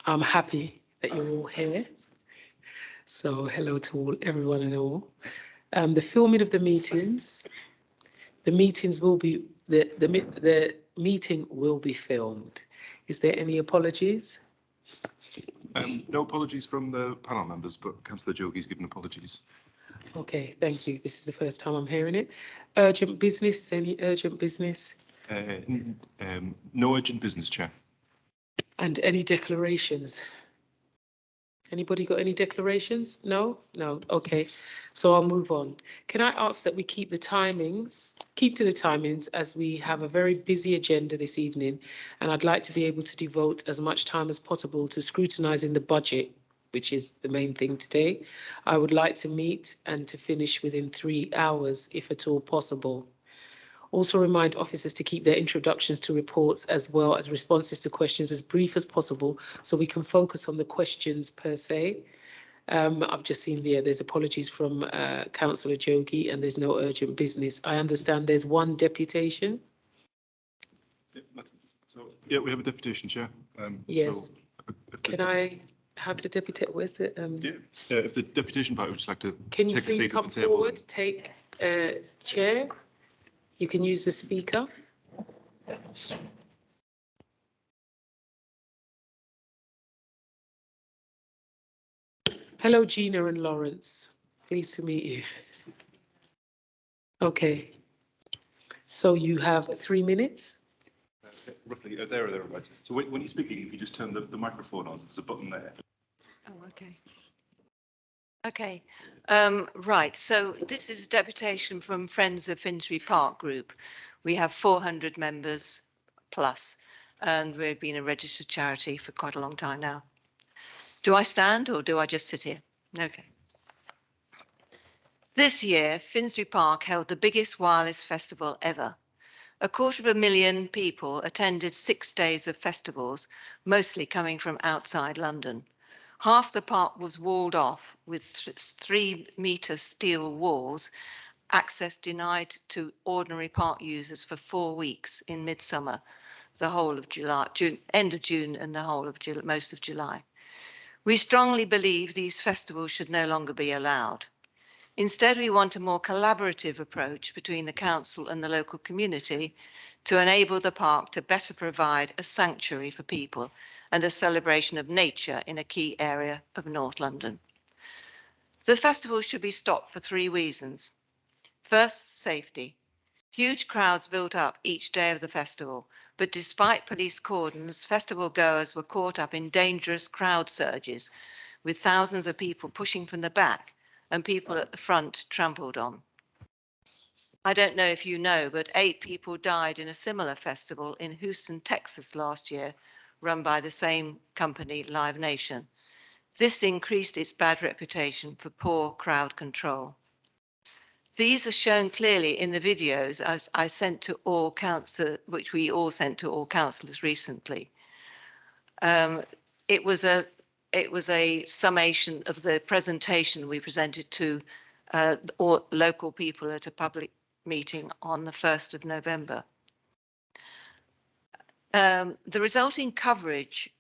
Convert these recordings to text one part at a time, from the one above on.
I'm happy that you're all here. So hello to everyone and all. The filming of the meetings will be, the meeting will be filmed. Is there any apologies? No apologies from the panel members, but Councillor Jogie's given apologies. Okay, thank you. This is the first time I'm hearing it. Urgent business, is there any urgent business? No urgent business, Chair. And any declarations? Anybody got any declarations? No? No. Okay. So I'll move on. Can I ask that we keep to the timings as we have a very busy agenda this evening, and I'd like to be able to devote as much time as possible to scrutinising the budget, which is the main thing today. I would like to meet and to finish within 3 hours, if at all possible. Also remind officers to keep their introductions to reports as well as responses to questions as brief as possible so we can focus on the questions per se. I've just seen there's apologies from Councillor Jogi and there's no urgent business. I understand there's one deputation. Yeah, we have a deputation, Chair. Yes. Can I have the deputation? Where's the? If the deputation party would just like to can you take a please seat come at the table, forward, take chair? You can use the speaker. Hello, Gina and Lawrence. Pleased to meet you. Okay. So you have 3 minutes? Roughly, there or thereabouts. So when you're speaking, if you just turn the microphone on, there's a button there. Oh, okay. Okay, right, so this is a deputation from Friends of Finsbury Park Group. We have 400 members plus, and we've been a registered charity for quite a long time now. Do I stand or do I just sit here? Okay. This year, Finsbury Park held the biggest wireless festival ever. 250,000 people attended 6 days of festivals, mostly coming from outside London. Half the park was walled off with 3-metre steel walls, access denied to ordinary park users for 4 weeks in midsummer, the whole of July, end of June and the whole of most of July. We strongly believe these festivals should no longer be allowed. Instead, we want a more collaborative approach between the council and the local community to enable the park to better provide a sanctuary for people and a celebration of nature in a key area of North London. The festival should be stopped for 3 reasons. First, safety. Huge crowds built up each day of the festival, but despite police cordons, festival goers were caught up in dangerous crowd surges, with thousands of people pushing from the back and people at the front trampled on. I don't know if you know, but 8 people died in a similar festival in Houston, Texas last year, run by the same company, Live Nation. This increased its bad reputation for poor crowd control. These are shown clearly in the videos as I sent to all councillors, which we all sent to all councillors recently. It was a summation of the presentation we presented to all local people at a public meeting on the 1st of November. The resulting coverage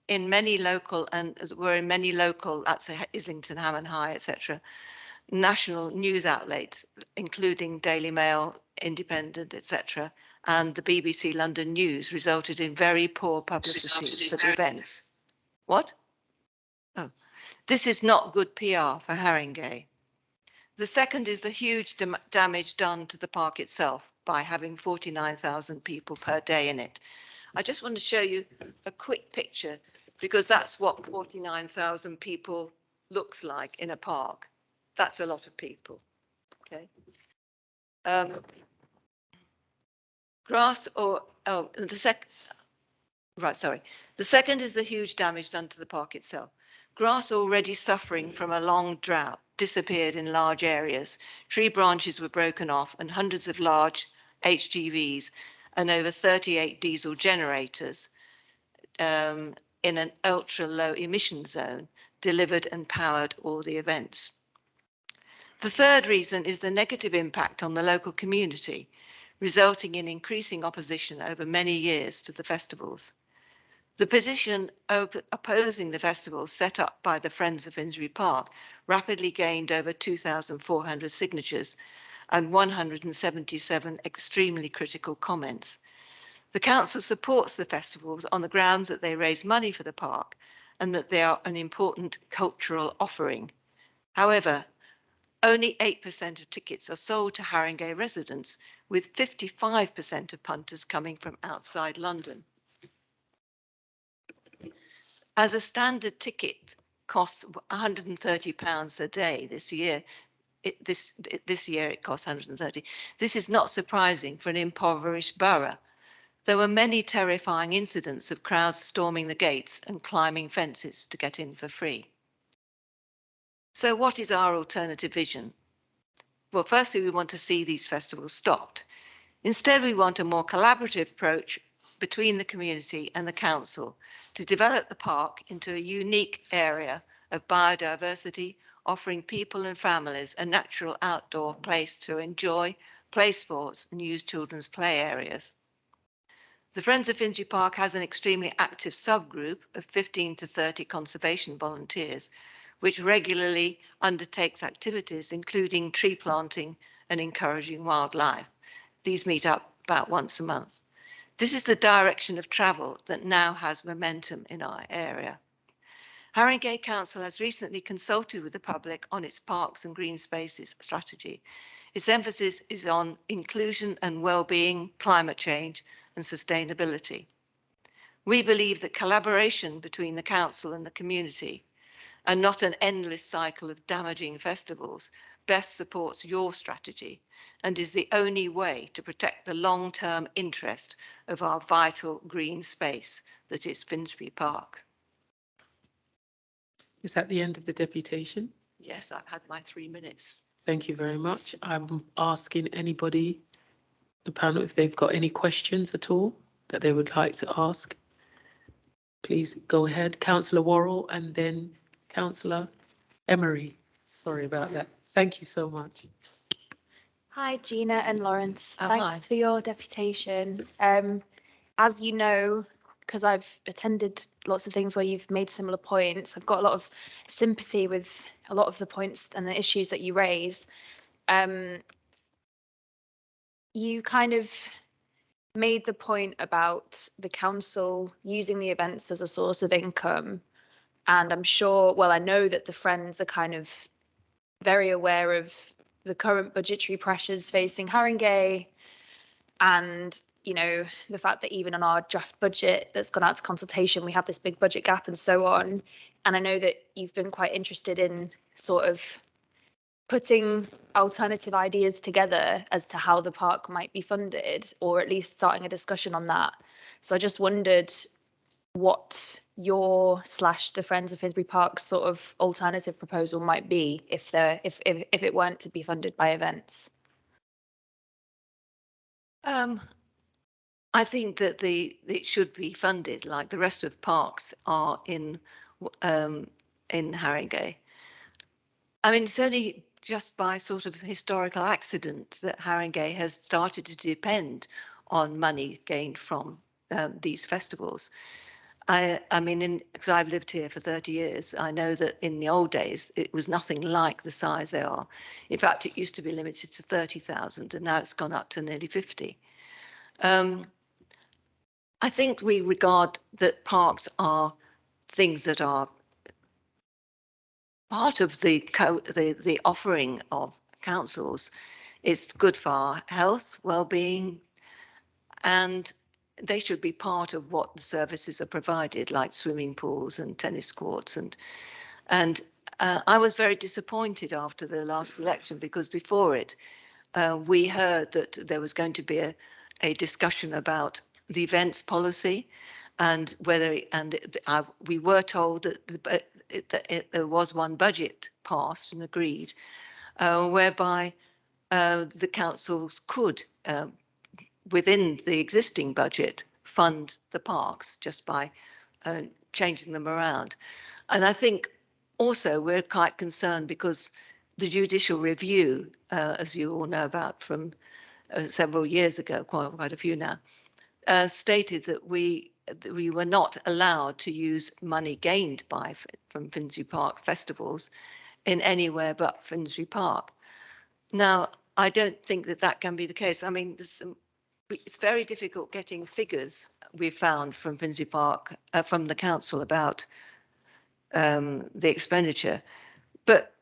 in many local, that's Islington, Hammond High, etc., national news outlets, including Daily Mail, Independent, etc., and the BBC London News, resulted in very poor publicity for the events. What? Oh, this is not good PR for Haringey. The second is the huge damage done to the park itself by having 49,000 people per day in it. I just want to show you a quick picture because that's what 49,000 people looks like in a park. That's a lot of people, okay? The second is the huge damage done to the park itself. Grass already suffering from a long drought disappeared in large areas. Tree branches were broken off and hundreds of large HGVs and over 38 diesel generators in an ultra low emission zone delivered and powered all the events. The third reason is the negative impact on the local community, resulting in increasing opposition over many years to the festivals. The petition opposing the festival set up by the Friends of Finsbury Park rapidly gained over 2,400 signatures and 177 extremely critical comments. The council supports the festivals on the grounds that they raise money for the park and that they are an important cultural offering. However, only 8% of tickets are sold to Haringey residents, with 55% of punters coming from outside London. As a standard ticket costs £130 a day this year, this year it costs 130. This is not surprising for an impoverished borough. There were many terrifying incidents of crowds storming the gates and climbing fences to get in for free. So what is our alternative vision? Well, firstly, we want to see these festivals stopped. Instead, we want a more collaborative approach between the community and the council to develop the park into a unique area of biodiversity, offering people and families a natural outdoor place to enjoy, play sports and use children's play areas. The Friends of Finsbury Park has an extremely active subgroup of 15 to 30 conservation volunteers, which regularly undertakes activities including tree planting and encouraging wildlife. These meet up about once a month. This is the direction of travel that now has momentum in our area. Haringey Council has recently consulted with the public on its parks and green spaces strategy. Its emphasis is on inclusion and well-being, climate change and sustainability. We believe that collaboration between the council and the community, and not an endless cycle of damaging festivals, best supports your strategy and is the only way to protect the long-term interest of our vital green space that is Finsbury Park. Is that the end of the deputation? Yes, I've had my 3 minutes. Thank you very much. I'm asking anybody, the panel, if they've got any questions at all that they would like to ask. Please go ahead, Councillor Worrell, and then Councillor Emery. Sorry about that. Thank you so much. Hi, Gina and Lawrence. Oh, Thanks hi. for your deputation. As you know, because I've attended lots of things where you've made similar points, I've got a lot of sympathy with a lot of the points and the issues that you raise. You kind of made the point about the council using the events as a source of income. And I'm sure, well, I know that the Friends are kind of very aware of the current budgetary pressures facing Haringey and, you know, the fact that even on our draft budget that's gone out to consultation, we have this big budget gap and so on. And I know that you've been quite interested in sort of putting alternative ideas together as to how the park might be funded, or at least starting a discussion on that. So I just wondered what your / the Friends of Finsbury Park sort of alternative proposal might be if it weren't to be funded by events. I think that it should be funded like the rest of parks are in Haringey. I mean, it's only just by sort of historical accident that Haringey has started to depend on money gained from these festivals. I mean, because I've lived here for 30 years, I know that in the old days, it was nothing like the size they are. In fact, it used to be limited to 30,000 and now it's gone up to nearly 50. I think we regard that parks are things that are part of the offering of councils. It's good for our health, well-being, and they should be part of what the services are provided, like swimming pools and tennis courts. And I was very disappointed after the last election because before it, we heard that there was going to be a discussion about the events policy and whether, we were told that there was one budget passed and agreed, whereby the councils could, within the existing budget, fund the parks just by changing them around. And I think also we're quite concerned because the judicial review, as you all know about from several years ago, quite a few now, stated that we we were not allowed to use money gained from Finsbury Park festivals in anywhere but Finsbury Park. Now, I don't think that that can be the case. I mean, it's very difficult getting figures we found from Finsbury Park, from the council about the expenditure. But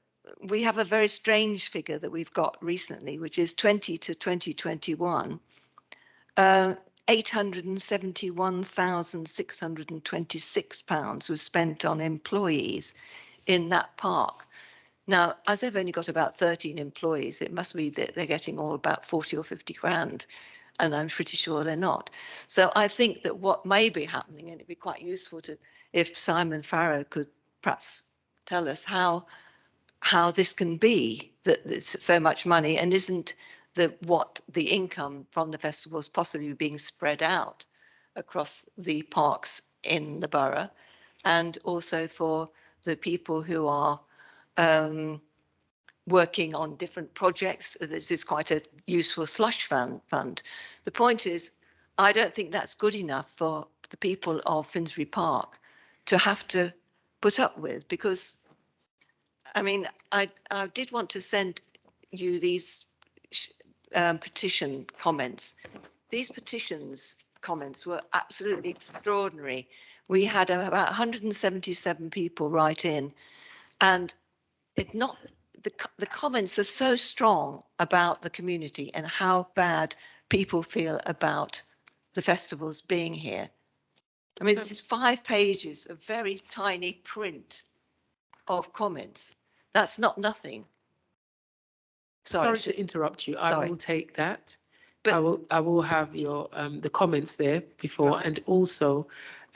we have a very strange figure that we've got recently, which is 20 to 2021. 871,626 pounds was spent on employees in that park. Now, as they've only got about 13 employees, it must be that they're getting all about 40 or 50 grand, and I'm pretty sure they're not. So I think that what may be happening, and it'd be quite useful to, if Simon Farrow could perhaps tell us how this can be that it's so much money, and isn't what the income from the festivals possibly being spread out across the parks in the borough, and also for the people who are working on different projects. This is quite a useful slush fund. The point is, I don't think that's good enough for the people of Finsbury Park to have to put up with, because I mean, I did want to send you these petition comments. These petitions comments were absolutely extraordinary. We had about 177 people write in, and the comments are so strong about the community and how bad people feel about the festivals being here. I mean, this is 5 pages of very tiny print of comments. That's not nothing. Sorry to interrupt you. I Sorry. will take that. But I will have your the comments there before, Right. and also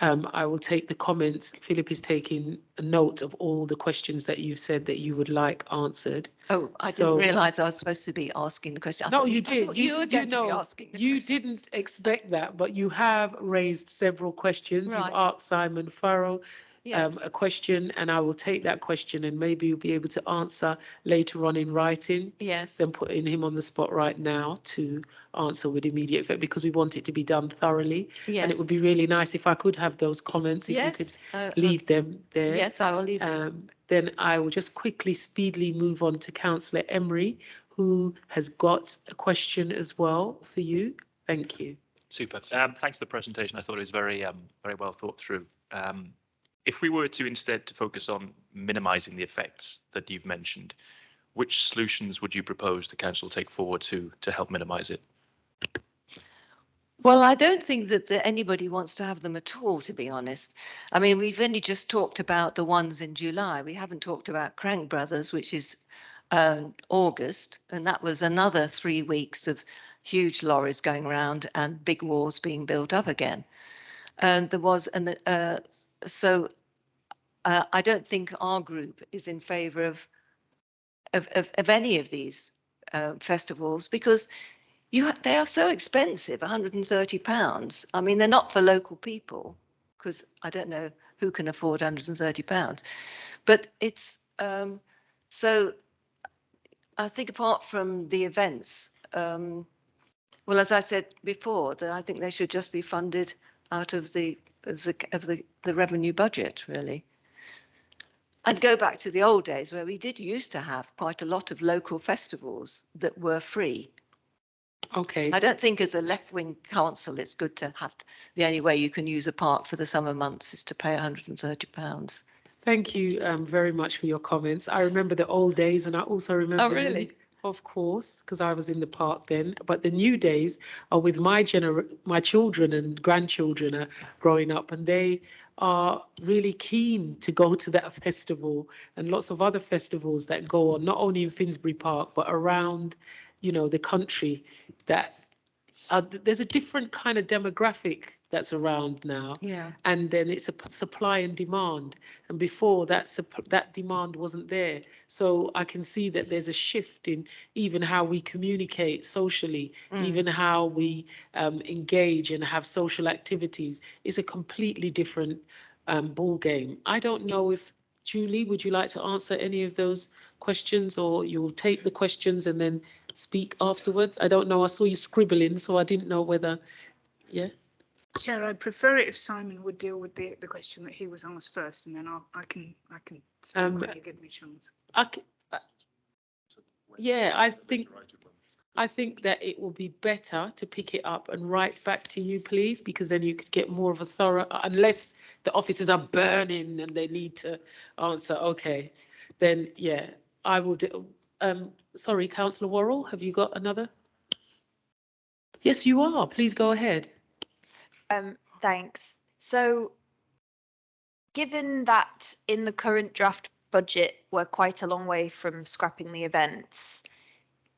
I will take the comments. Philip is taking a note of all the questions that you've said that you would like answered. oh, I So- didn't realise I was supposed to be asking the question. I No, thought you I did. thought you were going to be know, asking the you question. didn't expect that, but you have raised several questions. Right. You've asked Simon Farrow Yes. a question, and I will take that question, and maybe you'll be able to answer later on in writing. Yes. Than putting him on the spot right now to answer with immediate effect, because we want it to be done thoroughly. Yes. And it would be really nice if I could have those comments, if you could Yes. leave them there. Yes, I will leave them. Then I will just quickly, speedily move on to Councillor Emery, who has got a question as well for you. Thank you. Super. Thanks for the presentation. I thought it was very well thought through. If we were to instead to focus on minimising the effects that you've mentioned, which solutions would you propose the council take forward to help minimise it? Well, I don't think that anybody wants to have them at all, to be honest. I mean, we've only just talked about the ones in July. We haven't talked about Crank Brothers, which is August, and that was another 3 weeks of huge lorries going around and big walls being built up again. And there was, so I don't think our group is in favour of any of these festivals, because they are so expensive, £130. I mean, they're not for local people, because I don't know who can afford £130. But it's so I think apart from the events, well, as I said before, that I think they should just be funded out of the revenue budget, really. And go back to the old days where we did used to have quite a lot of local festivals that were free. Okay. I don't think as a left-wing council it's good to have the only way you can use a park for the summer months is to pay £130. Thank you very much for your comments. I remember the old days, and I also remember. Oh, really? Of course, because I was in the park then. But the new days are with my children and grandchildren are growing up, and they are really keen to go to that festival and lots of other festivals that go on, not only in Finsbury Park, but around, the country. That there's a different kind of demographic that's around now. Yeah. And then it's a supply and demand. And before that demand wasn't there. So I can see that there's a shift in even how we communicate socially, even how we engage and have social activities. It's a completely different ball game. I don't know if, Julie, would you like to answer any of those questions, or you'll take the questions and then speak afterwards? I don't know. I saw you scribbling, so I didn't know whether, yeah. Chair, I'd prefer it if Simon would deal with the question that he was asked first, and then I can speak when you give me a chance. Yeah, I think that it will be better to pick it up and write back to you, please, because then you could get more of a thorough, unless the officers are burning and they need to answer. Okay, then yeah, I will do. Sorry, Councillor Worrell, have you got another? Yes, you are. Please go ahead. Thanks. So, given that in the current draft budget, we're quite a long way from scrapping the events,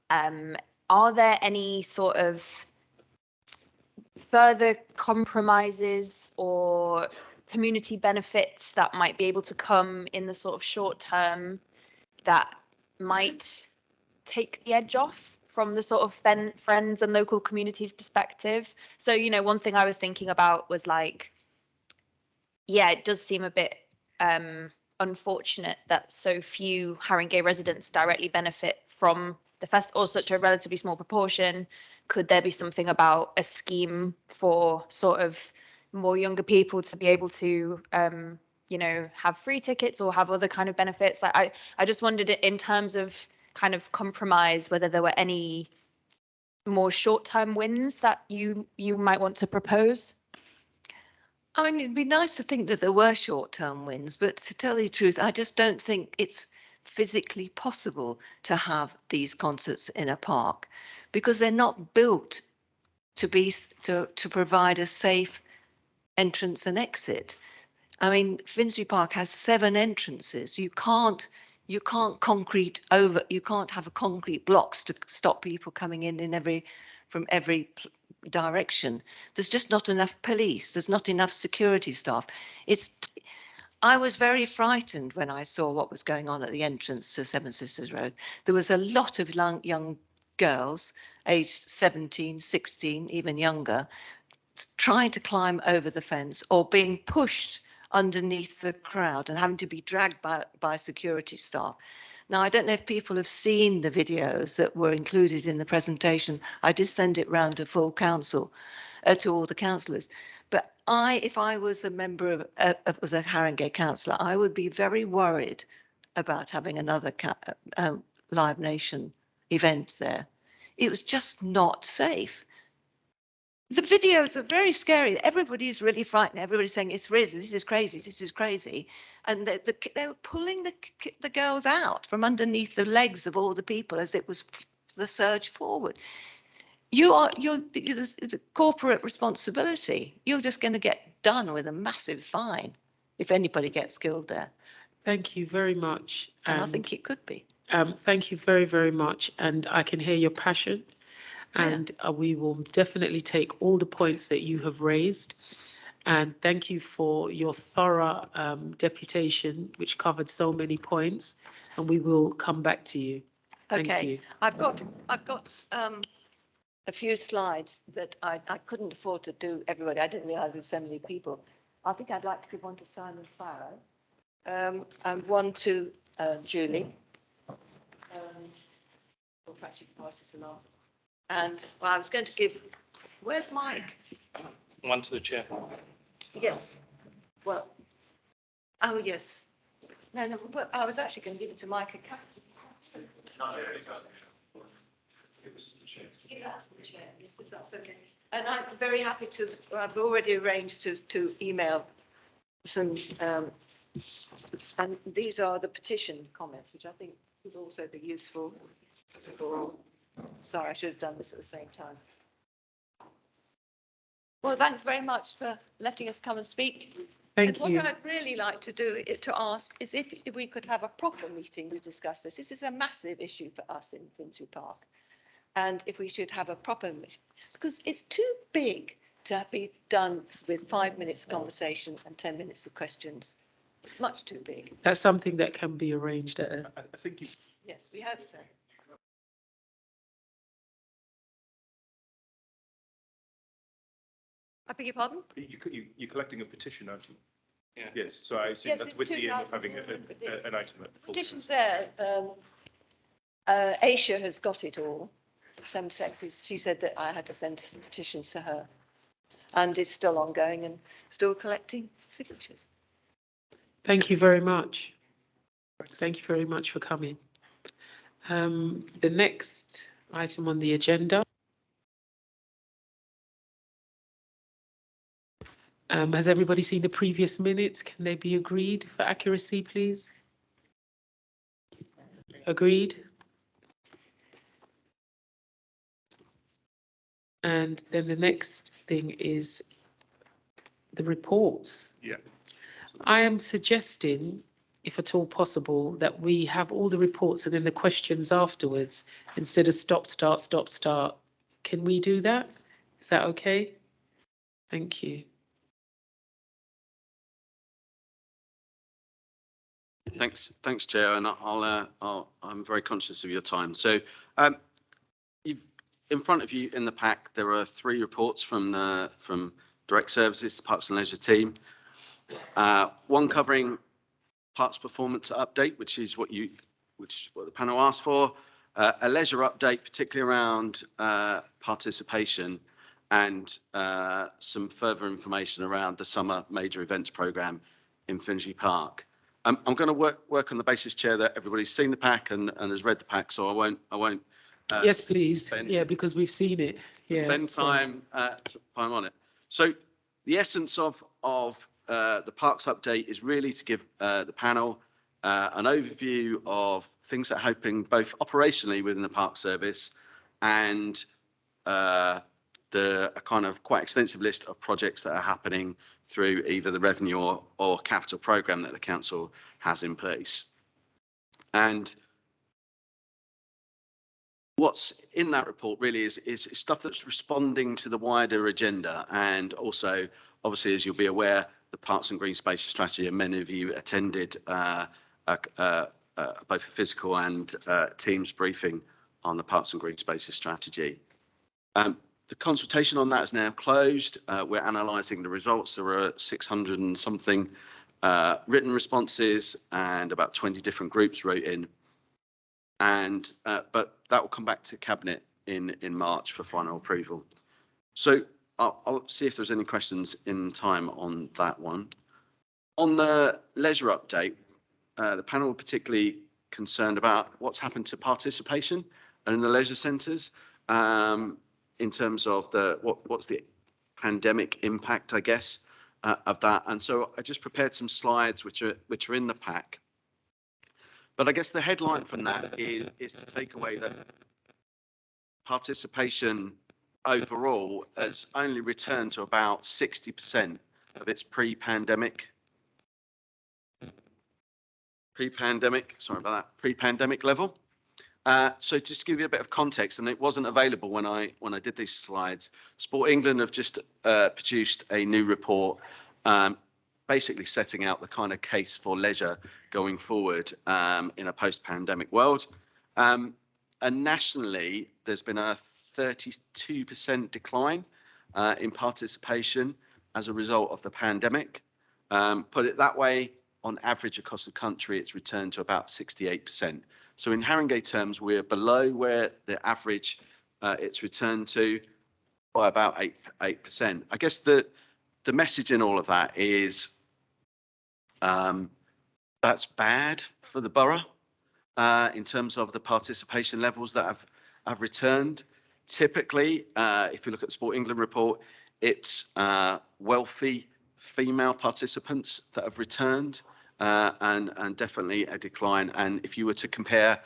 are there any sort of further compromises or community benefits that might be able to come in the sort of short term that might take the edge off from the sort of friends and local communities perspective? So, you know, one thing I was thinking about was like, yeah, it does seem a bit unfortunate that so few Haringey residents directly benefit from the festival, or such a relatively small proportion. Could there be something about a scheme for sort of more younger people to be able to, you know, have free tickets or have other kind of benefits? Like, I just wondered in terms of kind of compromise, whether there were any more short-term wins that you might want to propose. I mean, it'd be nice to think that there were short-term wins, but to tell you the truth, I just don't think it's physically possible to have these concerts in a park because they're not built to be to provide a safe entrance and exit. I mean, Finsbury Park has 7 entrances. You can't concrete over. You can't have a concrete blocks to stop people coming in from every direction. There's just not enough police. There's not enough security staff. I was very frightened when I saw what was going on at the entrance to Seven Sisters Road. There was a lot of young girls, aged 17, 16, even younger, trying to climb over the fence or being pushed underneath the crowd and having to be dragged by security staff. Now, I don't know if people have seen the videos that were included in the presentation. I did send it round to full council, to all the councillors. But if I was a member of, was a Haringey councillor, I would be very worried about having another Live Nation event there. It was just not safe. The videos are very scary. Everybody's really frightened. Everybody's saying it's crazy. This is crazy. This is crazy. And they were pulling the girls out from underneath the legs of all the people as it was the surge forward. It's a corporate responsibility. You're just going to get done with a massive fine if anybody gets killed there. Thank you very much. And I think it could be. Thank you very, very much. And I can hear your passion. And we will definitely take all the points that you have raised. And thank you for your thorough deputation, which covered so many points. And we will come back to you. Thank you. I've got a few slides that I couldn't afford to do everybody. I didn't realise there were so many people. I think I'd like to give one to Simon Farrow and one to Julie. Or perhaps you can pass it along. And well, I was going to give, where's Mike? One to the chair. Yes. Well, oh, yes. No, but I was actually going to give it to Mike and Catherine. Give that to the chair, yes, if that's okay. And I'm very happy to, I've already arranged to email some, and these are the petition comments, which I think would also be useful for. Sorry, I should have done this at the same time. Well, thanks very much for letting us come and speak. Thank you. What I'd really like to do to ask is if we could have a proper meeting to discuss this. This is a massive issue for us in Finsbury Park. And if we should have a proper meeting, because it's too big to be done with 5 minutes conversation and 10 minutes of questions. It's much too big. That's something that can be arranged at a... I think you. Yes, we hope so. I beg your pardon? You're collecting a petition, aren't you? Yeah. Yes, so I assume Yes, that's there's with the aim of 2,000 having petitions. an item at the full. Petitions there. Aisha has got it all. Some secretaries. She said that I had to send some petitions to her. and is still ongoing and still collecting signatures. Thank you very much. Thank you very much for coming. The next item on the agenda. Has everybody seen the previous minutes? Can they be agreed for accuracy, please? Agreed? And then the next thing is the reports. Yeah. I am suggesting, if at all possible, that we have all the reports and then the questions afterwards instead of stop, start, stop, start. Can we do that? Is that okay? Thank you. Thanks, Chair, and I'm very conscious of your time. So, in front of you in the pack, there are 3 reports from Direct Services, the Parks and Leisure team. One covering Parks performance update, which is what the panel asked for. A leisure update, particularly around participation, and some further information around the summer major events programme in Finchley Park. I'm going to work on the basis, Chair, that everybody's seen the pack and has read the pack, so I won't. Yes, please. Yeah, because we've seen it. Yeah. Spend time on it. So the essence of the Parks update is really to give the panel an overview of things that are happening both operationally within the Park Service and a kind of quite extensive list of projects that are happening through either the revenue or capital programme that the council has in place. And what's in that report really is stuff that's responding to the wider agenda, and also, obviously, as you'll be aware, the Parks and Green Spaces strategy, and many of you attended both a physical and Teams briefing on the Parks and Green Spaces strategy. The consultation on that is now closed. We're analysing the results. There are 600 and something written responses, and about 20 different groups wrote in. And but that will come back to Cabinet in March for final approval. So I'll see if there's any questions in time on that one. On the leisure update, the panel are particularly concerned about what's happened to participation in the leisure centres, in terms of what's the pandemic impact, I guess, of that. And so I just prepared some slides which are in the pack. But I guess the headline from that is to take away that participation overall has only returned to about 60% of its pre-pandemic level. So just to give you a bit of context, and it wasn't available when I did these slides, Sport England have just produced a new report, basically setting out the kind of case for leisure going forward in a post-pandemic world. And nationally, there's been a 32% decline in participation as a result of the pandemic. Put it that way, on average across the country, it's returned to about 68%. So in Haringey terms, we're below where the average it's returned to by about 8%. I guess the message in all of that is that's bad for the borough in terms of the participation levels that have returned. Typically, if you look at the Sport England report, it's wealthy female participants that have returned, and definitely a decline. And if you were to compare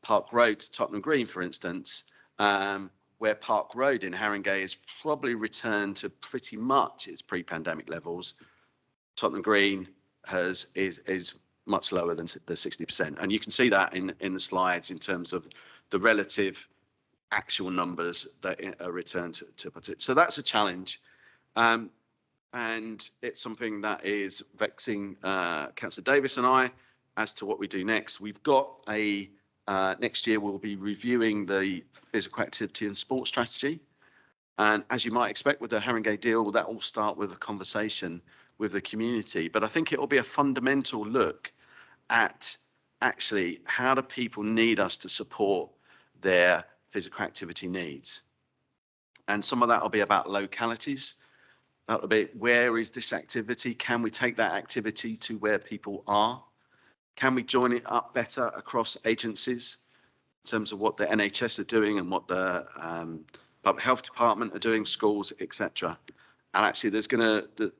Park Road to Tottenham Green, for instance, where Park Road in Haringey has probably returned to pretty much its pre-pandemic levels, Tottenham Green is much lower than the 60%. And you can see that in the slides in terms of the relative actual numbers that are returned to participate. So that's a challenge. And it's something that is vexing Councillor Davis and I as to what we do next. We've got next year we'll be reviewing the physical activity and sport strategy. And as you might expect with the Haringey deal, that will start with a conversation with the community. But I think it will be a fundamental look at actually how do people need us to support their physical activity needs. And some of that will be about localities. That'll be, where is this activity? Can we take that activity to where people are? Can we join it up better across agencies in terms of what the NHS are doing and what the public health department are doing, schools, etc. And actually, there's going to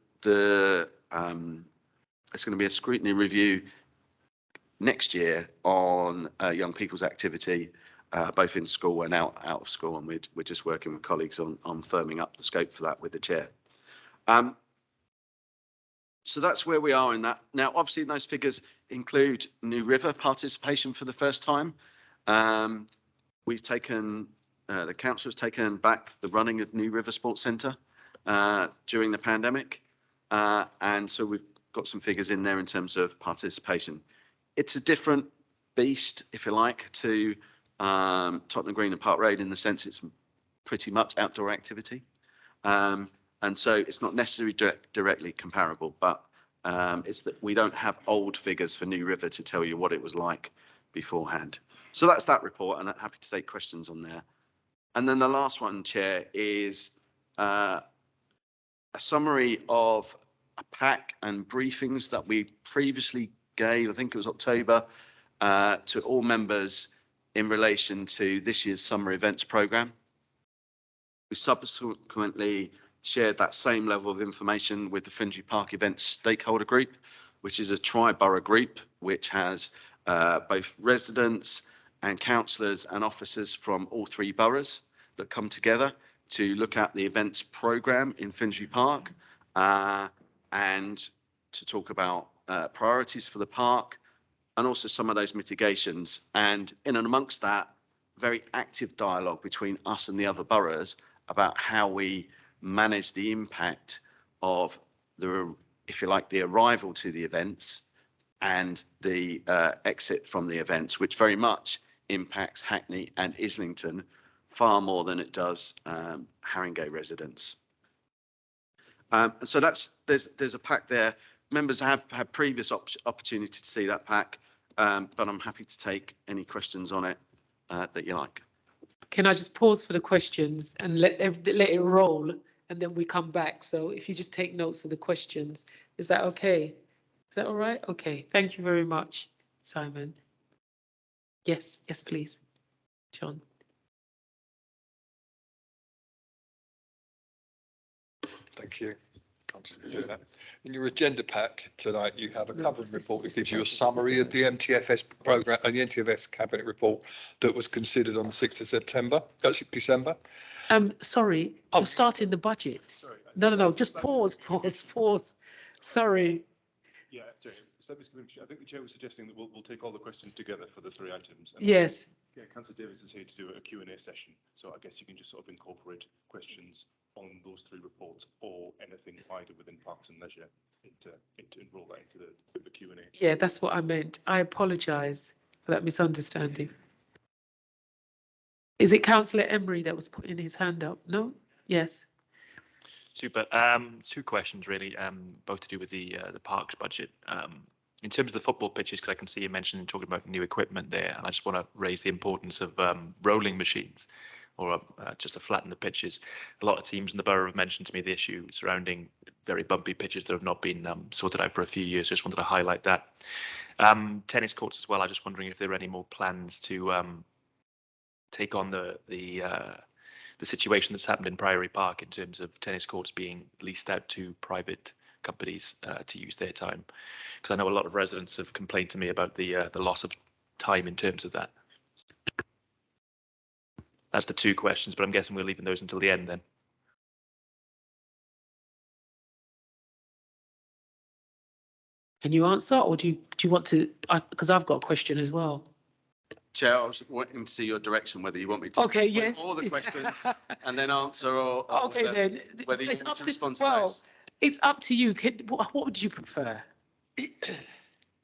be a scrutiny review next year on young people's activity, both in school and out of school, and we're just working with colleagues on firming up the scope for that with the chair. So that's where we are in that. Now, obviously, those figures include New River participation for the first time. We've taken, the council has taken back the running of New River Sports Centre during the pandemic. And so we've got some figures in there in terms of participation. It's a different beast, if you like, to Tottenham Green and Park Road in the sense it's pretty much outdoor activity. And so it's not necessarily directly comparable, but it's that we don't have old figures for New River to tell you what it was like beforehand. So that's that report, and I'm happy to take questions on there. And then the last one, Chair, is a summary of a pack and briefings that we previously gave, I think it was October, to all members in relation to this year's summer events programme. We subsequently shared that same level of information with the Finsbury Park Events Stakeholder Group, which is a tri-borough group which has both residents and councillors and officers from all three boroughs that come together to look at the events programme in Finsbury Park and to talk about priorities for the park and also some of those mitigations. And in and amongst that, very active dialogue between us and the other boroughs about how we manage the impact of the, if you like, the arrival to the events and the exit from the events, which very much impacts Hackney and Islington far more than it does Haringey residents. So there's a pack there. Members have had previous opportunity to see that pack, but I'm happy to take any questions on it that you like. Can I just pause for the questions and let it roll, and then we come back? So if you just take notes of the questions, is that okay? Is that all right? Okay, thank you very much, Simon. Yes, yes, please, John. Thank you. In your agenda pack tonight, you have a covering report that gives you a summary of the MTFS programme and the MTFS cabinet report that was considered on the 6th of December. Sorry, you're starting the budget. Sorry, No, just pause. Sorry. Yeah, Jay, so I think the chair was suggesting that we'll take all the questions together for the three items. And Yes. Yeah, Councillor Davis is here to do a Q&A session, so I guess you can just sort of incorporate questions on those three reports or anything wider within Parks and Leisure into enroll that into the Q&A. Yeah, that's what I meant. I apologise for that misunderstanding. Is it Councillor Emery that was putting his hand up? No? Yes. Super. Two questions really, both to do with the parks budget. In terms of the football pitches, because I can see you mentioned talking about new equipment there, and I just want to raise the importance of rolling machines, or just to flatten the pitches. A lot of teams in the borough have mentioned to me the issue surrounding very bumpy pitches that have not been sorted out for a few years. Just wanted to highlight that. Tennis courts as well. I'm just wondering if there are any more plans to take on the situation that's happened in Priory Park in terms of tennis courts being leased out to private companies to use their time, because I know a lot of residents have complained to me about the loss of time in terms of that. That's the two questions, but I'm guessing we're leaving those until the end then. Can you answer, or do you want to? Because I've got a question as well. Chair, I was wanting to see your direction, whether you want me to Okay, yes. all the questions and then answer, or Okay, then whether you it's want up me to respond to those. it's up to you. What would you prefer?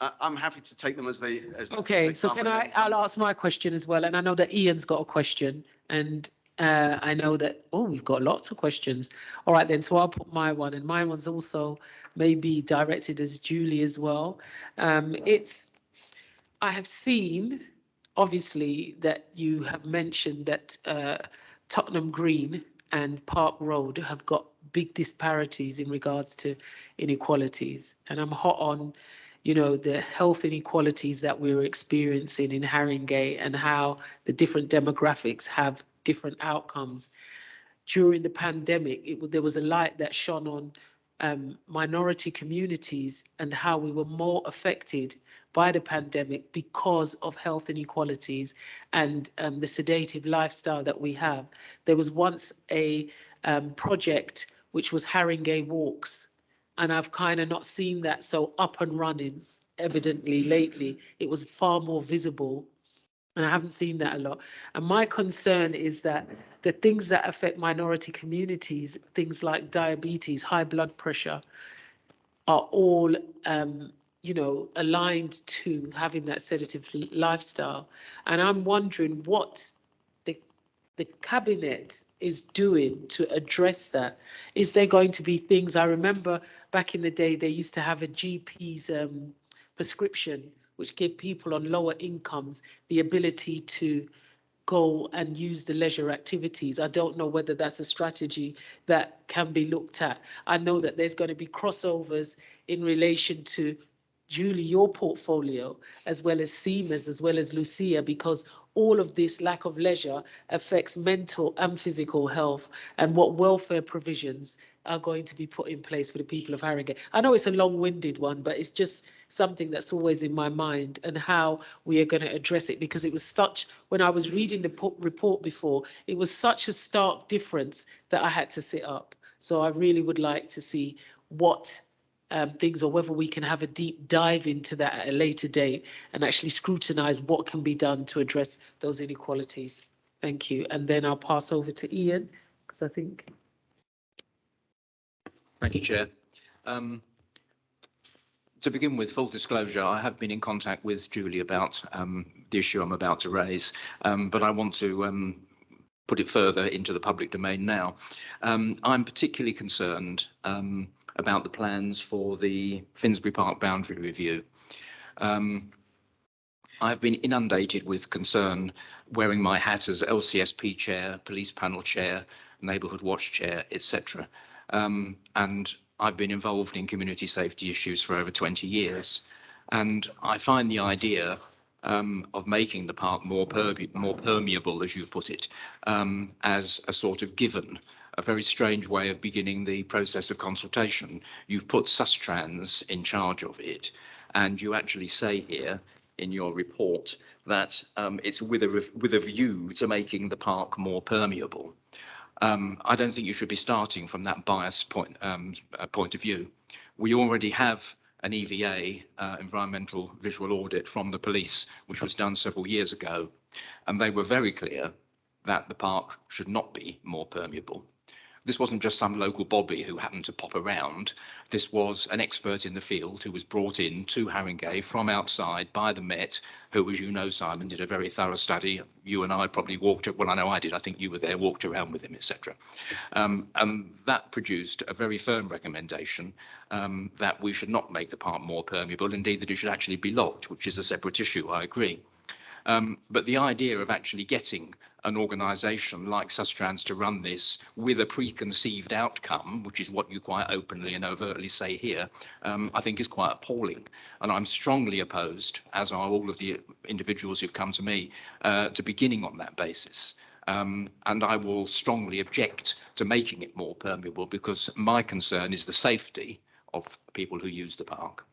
I'm happy to take them as they. Okay, so can I'll ask my question as well, and I know that Ian's got a question, and I know that we've got lots of questions. All right then, so I'll put my one, and my one's also maybe directed as Julie as well. I have seen, obviously, that you have mentioned that Tottenham Green and Park Road have got big disparities in regards to inequalities. And I'm hot on, you know, the health inequalities that we're experiencing in Haringey and how the different demographics have different outcomes. During the pandemic, there was a light that shone on minority communities and how we were more affected by the pandemic because of health inequalities and the sedative lifestyle that we have. There was once a project which was Haringey Walks, and I've kind of not seen that so up and running evidently lately. It was far more visible, and I haven't seen that a lot. And my concern is that the things that affect minority communities, things like diabetes, high blood pressure, are all, you know, aligned to having that sedative lifestyle. And I'm wondering what the cabinet is doing to address that. Is there going to be things? I remember back in the day, they used to have a GP's prescription, which gave people on lower incomes the ability to go and use the leisure activities. I don't know whether that's a strategy that can be looked at. I know that there's going to be crossovers in relation to Julie, your portfolio, as well as Seema's, as well as Lucia, because all of this lack of leisure affects mental and physical health, and what welfare provisions are going to be put in place for the people of Harrogate. I know it's a long-winded one, but it's just something that's always in my mind, and how we are going to address it, because it was such, when I was reading the report before, it was such a stark difference that I had to sit up. So I really would like to see what things, or whether we can have a deep dive into that at a later date and actually scrutinise what can be done to address those inequalities. Thank you. And then I'll pass over to Ian, because I think. Thank you, Chair. To begin with, full disclosure, I have been in contact with Julie about the issue I'm about to raise, but I want to put it further into the public domain now. I'm particularly concerned about the plans for the Finsbury Park boundary review. I've been inundated with concern wearing my hat as LCSP chair, police panel chair, neighbourhood watch chair, etc. And I've been involved in community safety issues for over 20 years. And I find the idea of making the park more permeable, as you put it, as a sort of given, a very strange way of beginning the process of consultation. You've put Sustrans in charge of it, and you actually say here in your report that it's with a view to making the park more permeable. I don't think you should be starting from that biased point of view. We already have an EVA, environmental visual audit, from the police, which was done several years ago, and they were very clear that the park should not be more permeable. This wasn't just some local bobby who happened to pop around. This was an expert in the field who was brought in to Haringey from outside by the Met, who, as you know, Simon, did a very thorough study. You and I probably walked, well, I know I did, I think you were there, walked around with him, etc. And that produced a very firm recommendation that we should not make the park more permeable, indeed that it should actually be locked, which is a separate issue, I agree. But the idea of actually getting an organisation like Sustrans to run this with a preconceived outcome, which is what you quite openly and overtly say here, I think is quite appalling. And I'm strongly opposed, as are all of the individuals who've come to me, to beginning on that basis. And I will strongly object to making it more permeable, because my concern is the safety of people who use the park.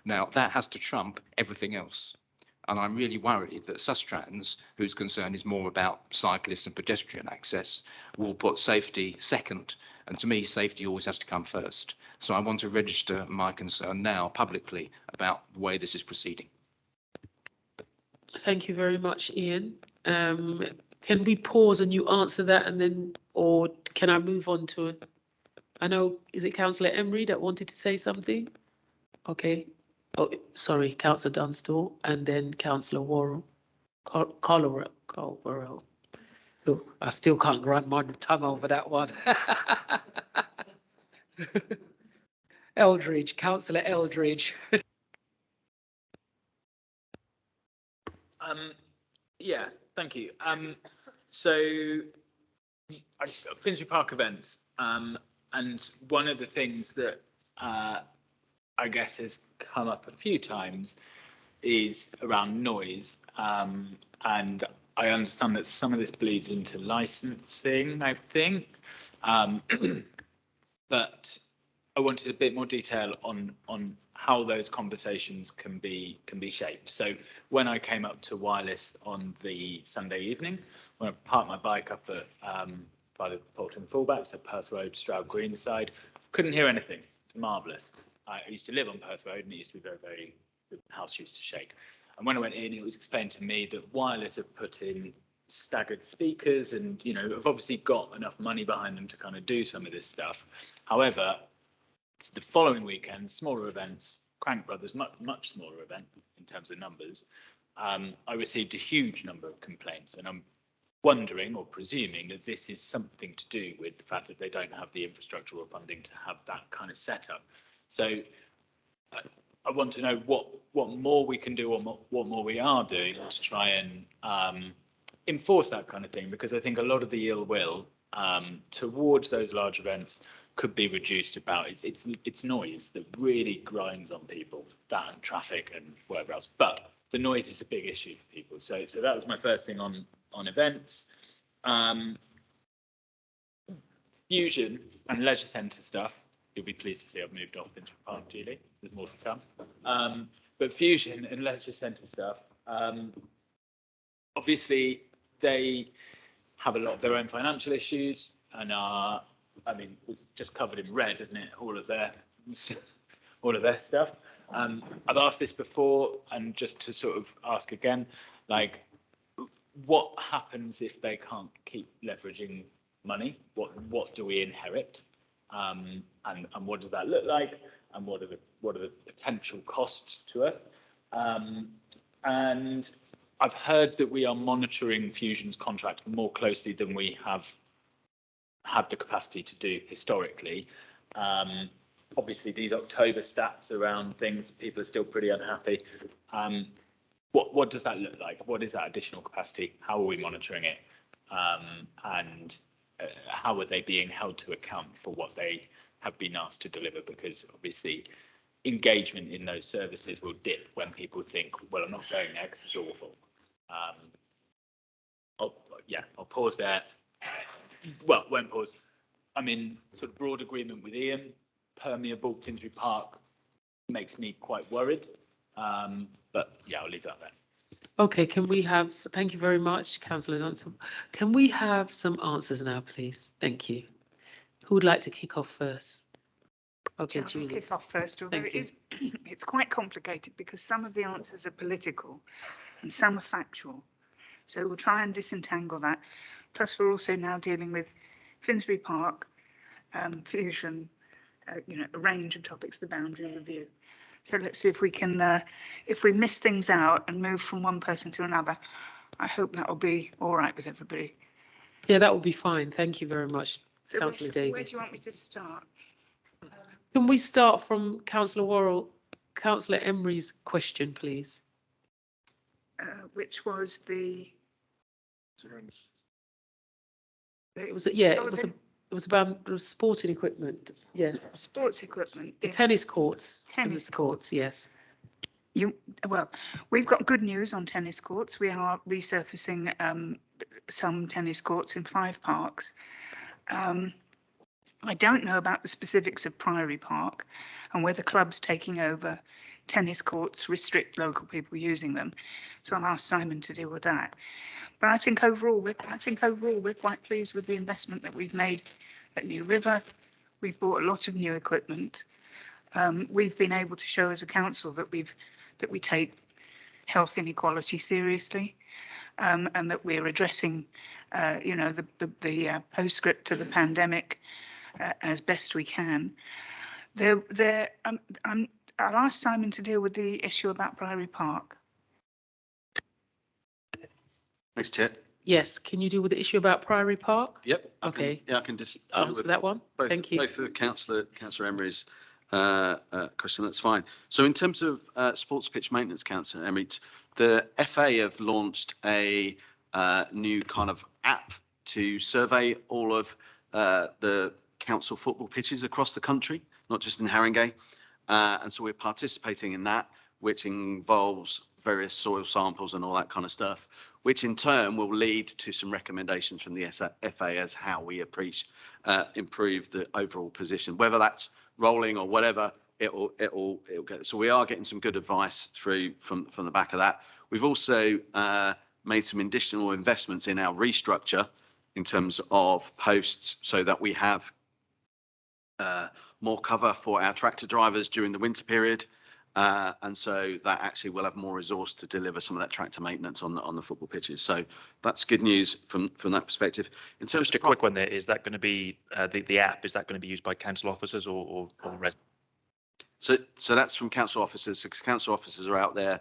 Now, that has to trump everything else. And I'm really worried that Sustrans, whose concern is more about cyclists and pedestrian access, will put safety second. And to me, safety always has to come first. So I want to register my concern now publicly about the way this is proceeding. Thank you very much, Ian. Can we pause and you answer that, and then, or can I move on to it? I know, is it Councillor Emery that wanted to say something? Okay. Oh, sorry, Councillor Dunstall, and then Councillor Worrell. Worrell. Look, I still can't run my tongue over that one. Eldridge, Councillor Eldridge. Yeah, thank you. So Finsbury Park events, and And one of the things that I guess has come up a few times is around noise. And I understand that some of this bleeds into licensing, I think. But I wanted a bit more detail on how those conversations can be shaped. So when I came up to Wireless on the Sunday evening, when I parked my bike up at by the Bolton Fallback, so Perth Road, Stroud Green side, couldn't hear anything. Marvellous. I used to live on Perth Road and it used to be very, the house used to shake. And when I went in, it was explained to me that Wireless have put in staggered speakers and, you know, have obviously got enough money behind them to kind of do some of this stuff. However, the following weekend, smaller events, Crank Brothers, much smaller event in terms of numbers, I received a huge number of complaints, and I'm wondering or presuming that this is something to do with the fact that they don't have the infrastructure or funding to have that kind of setup. So I want to know what more we can do or what more we are doing to try and enforce that kind of thing, because I think a lot of the ill will towards those large events could be reduced about it's noise that really grinds on people, that and traffic and whatever else. But the noise is a big issue for people. So that was my first thing on events. Fusion and leisure centre stuff. You'll be pleased to see I've moved off into Park, Julie. There's more to come. But Fusion and leisure centre stuff. Obviously, they have a lot of their own financial issues and are, I mean, it's just covered in red, isn't it? All of their stuff. I've asked this before, and just to sort of ask again, like, what happens if they can't keep leveraging money? What do we inherit? And what does that look like? And what are the potential costs to it? And I've heard that we are monitoring Fusion's contract more closely than we have had the capacity to do historically. Obviously, these October stats around things, people are still pretty unhappy. What does that look like? What is that additional capacity? How are we monitoring it? And how are they being held to account for what they have been asked to deliver? Because obviously, engagement in those services will dip when people think, well, I'm not going there because it's awful. I'll pause there. Well, won't pause. I'm in sort of broad agreement with Ian. Permeable Finsbury Park makes me quite worried. But yeah, I'll leave that there. Okay, can we have, thank you very much, Councillor Dunson. Can we have some answers now, please? Thank you. Who would like to kick off first? Okay, I'll Julie. kick off first, although Thank you. it's quite complicated because some of the answers are political and some are factual. So we'll try and disentangle that. Plus, we're also now dealing with Finsbury Park, Fusion, a range of topics, the boundary review. So let's see if we can, if we miss things out and move from one person to another, I hope that will be all right with everybody. Yeah, that will be fine. Thank you very much, So Councillor where do Davis. you want me to start? Can we start from Councillor Worrell, Councillor Emery's question, please? Which was the... It was, yeah, it was about the sporting equipment. Yeah. Sports equipment. The tennis courts. Tennis courts, yes. Well, we've got good news on tennis courts. We are resurfacing some tennis courts in 5 parks. I don't know about the specifics of Priory Park and whether clubs taking over tennis courts restrict local people using them. So I'll ask Simon to deal with that. But I think overall we're quite pleased with the investment that we've made at New River. We've bought a lot of new equipment. We've been able to show as a council that we take health inequality seriously, and that we're addressing, the postscript to the pandemic as best we can. I'll ask Simon to deal with the issue about Priory Park. Thanks, Chair. Yes, can you deal with the issue about Priory Park? Yep. Okay. I can just answer that one. Thank you. Both for Councillor Emery's question, that's fine. So in terms of sports pitch maintenance, Councillor Emery, the FA have launched a new kind of app to survey all of the council football pitches across the country, not just in Haringey. And so we're participating in that, which involves various soil samples and all that kind of stuff, which in turn will lead to some recommendations from the FA as how we improve the overall position, whether that's rolling or whatever. It'll get. So we are getting some good advice through from the back of that. We've also made some additional investments in our restructure in terms of posts, so that we have more cover for our tractor drivers during the winter period, and so that actually will have more resource to deliver some of that tractor maintenance on the football pitches. So that's good news from that perspective. In terms Just a quick one there, is that going to be the app? Is that going to be used by council officers or residents? So that's from council officers, because council officers are out there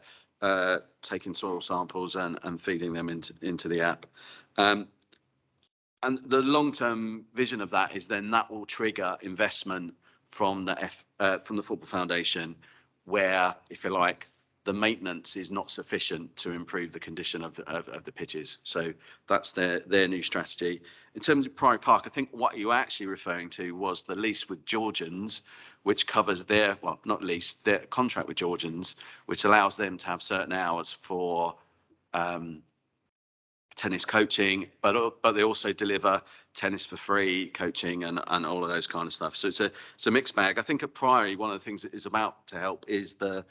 taking soil samples and feeding them into the app. And the long-term vision of that is then that will trigger investment from the Football Foundation, where, if you like, the maintenance is not sufficient to improve the condition of the pitches. So that's their new strategy. In terms of Priory Park, I think what you were actually referring to was the lease with Georgians, which covers their contract with Georgians, which allows them to have certain hours for tennis coaching, but they also deliver tennis for free coaching and all of those kind of stuff. So it's a mixed bag. I think at Priory, one of the things that is about to help is the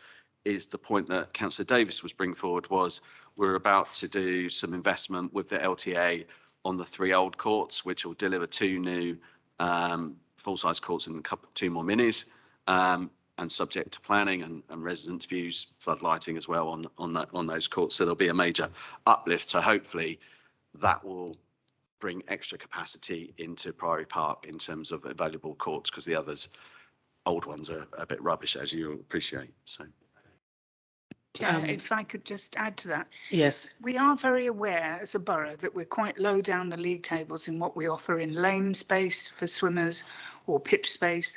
point that Councillor Davis was bringing forward, was we're about to do some investment with the LTA on the 3 old courts, which will deliver 2 new full-size courts and 2 more minis, and subject to planning and residents' views, floodlighting as well on those courts. So there'll be a major uplift. So hopefully that will bring extra capacity into Priory Park in terms of available courts, because the old ones are a bit rubbish, as you appreciate. So. If I could just add to that. Yes. We are very aware as a borough that we're quite low down the league tables in what we offer in lane space for swimmers or pitch space.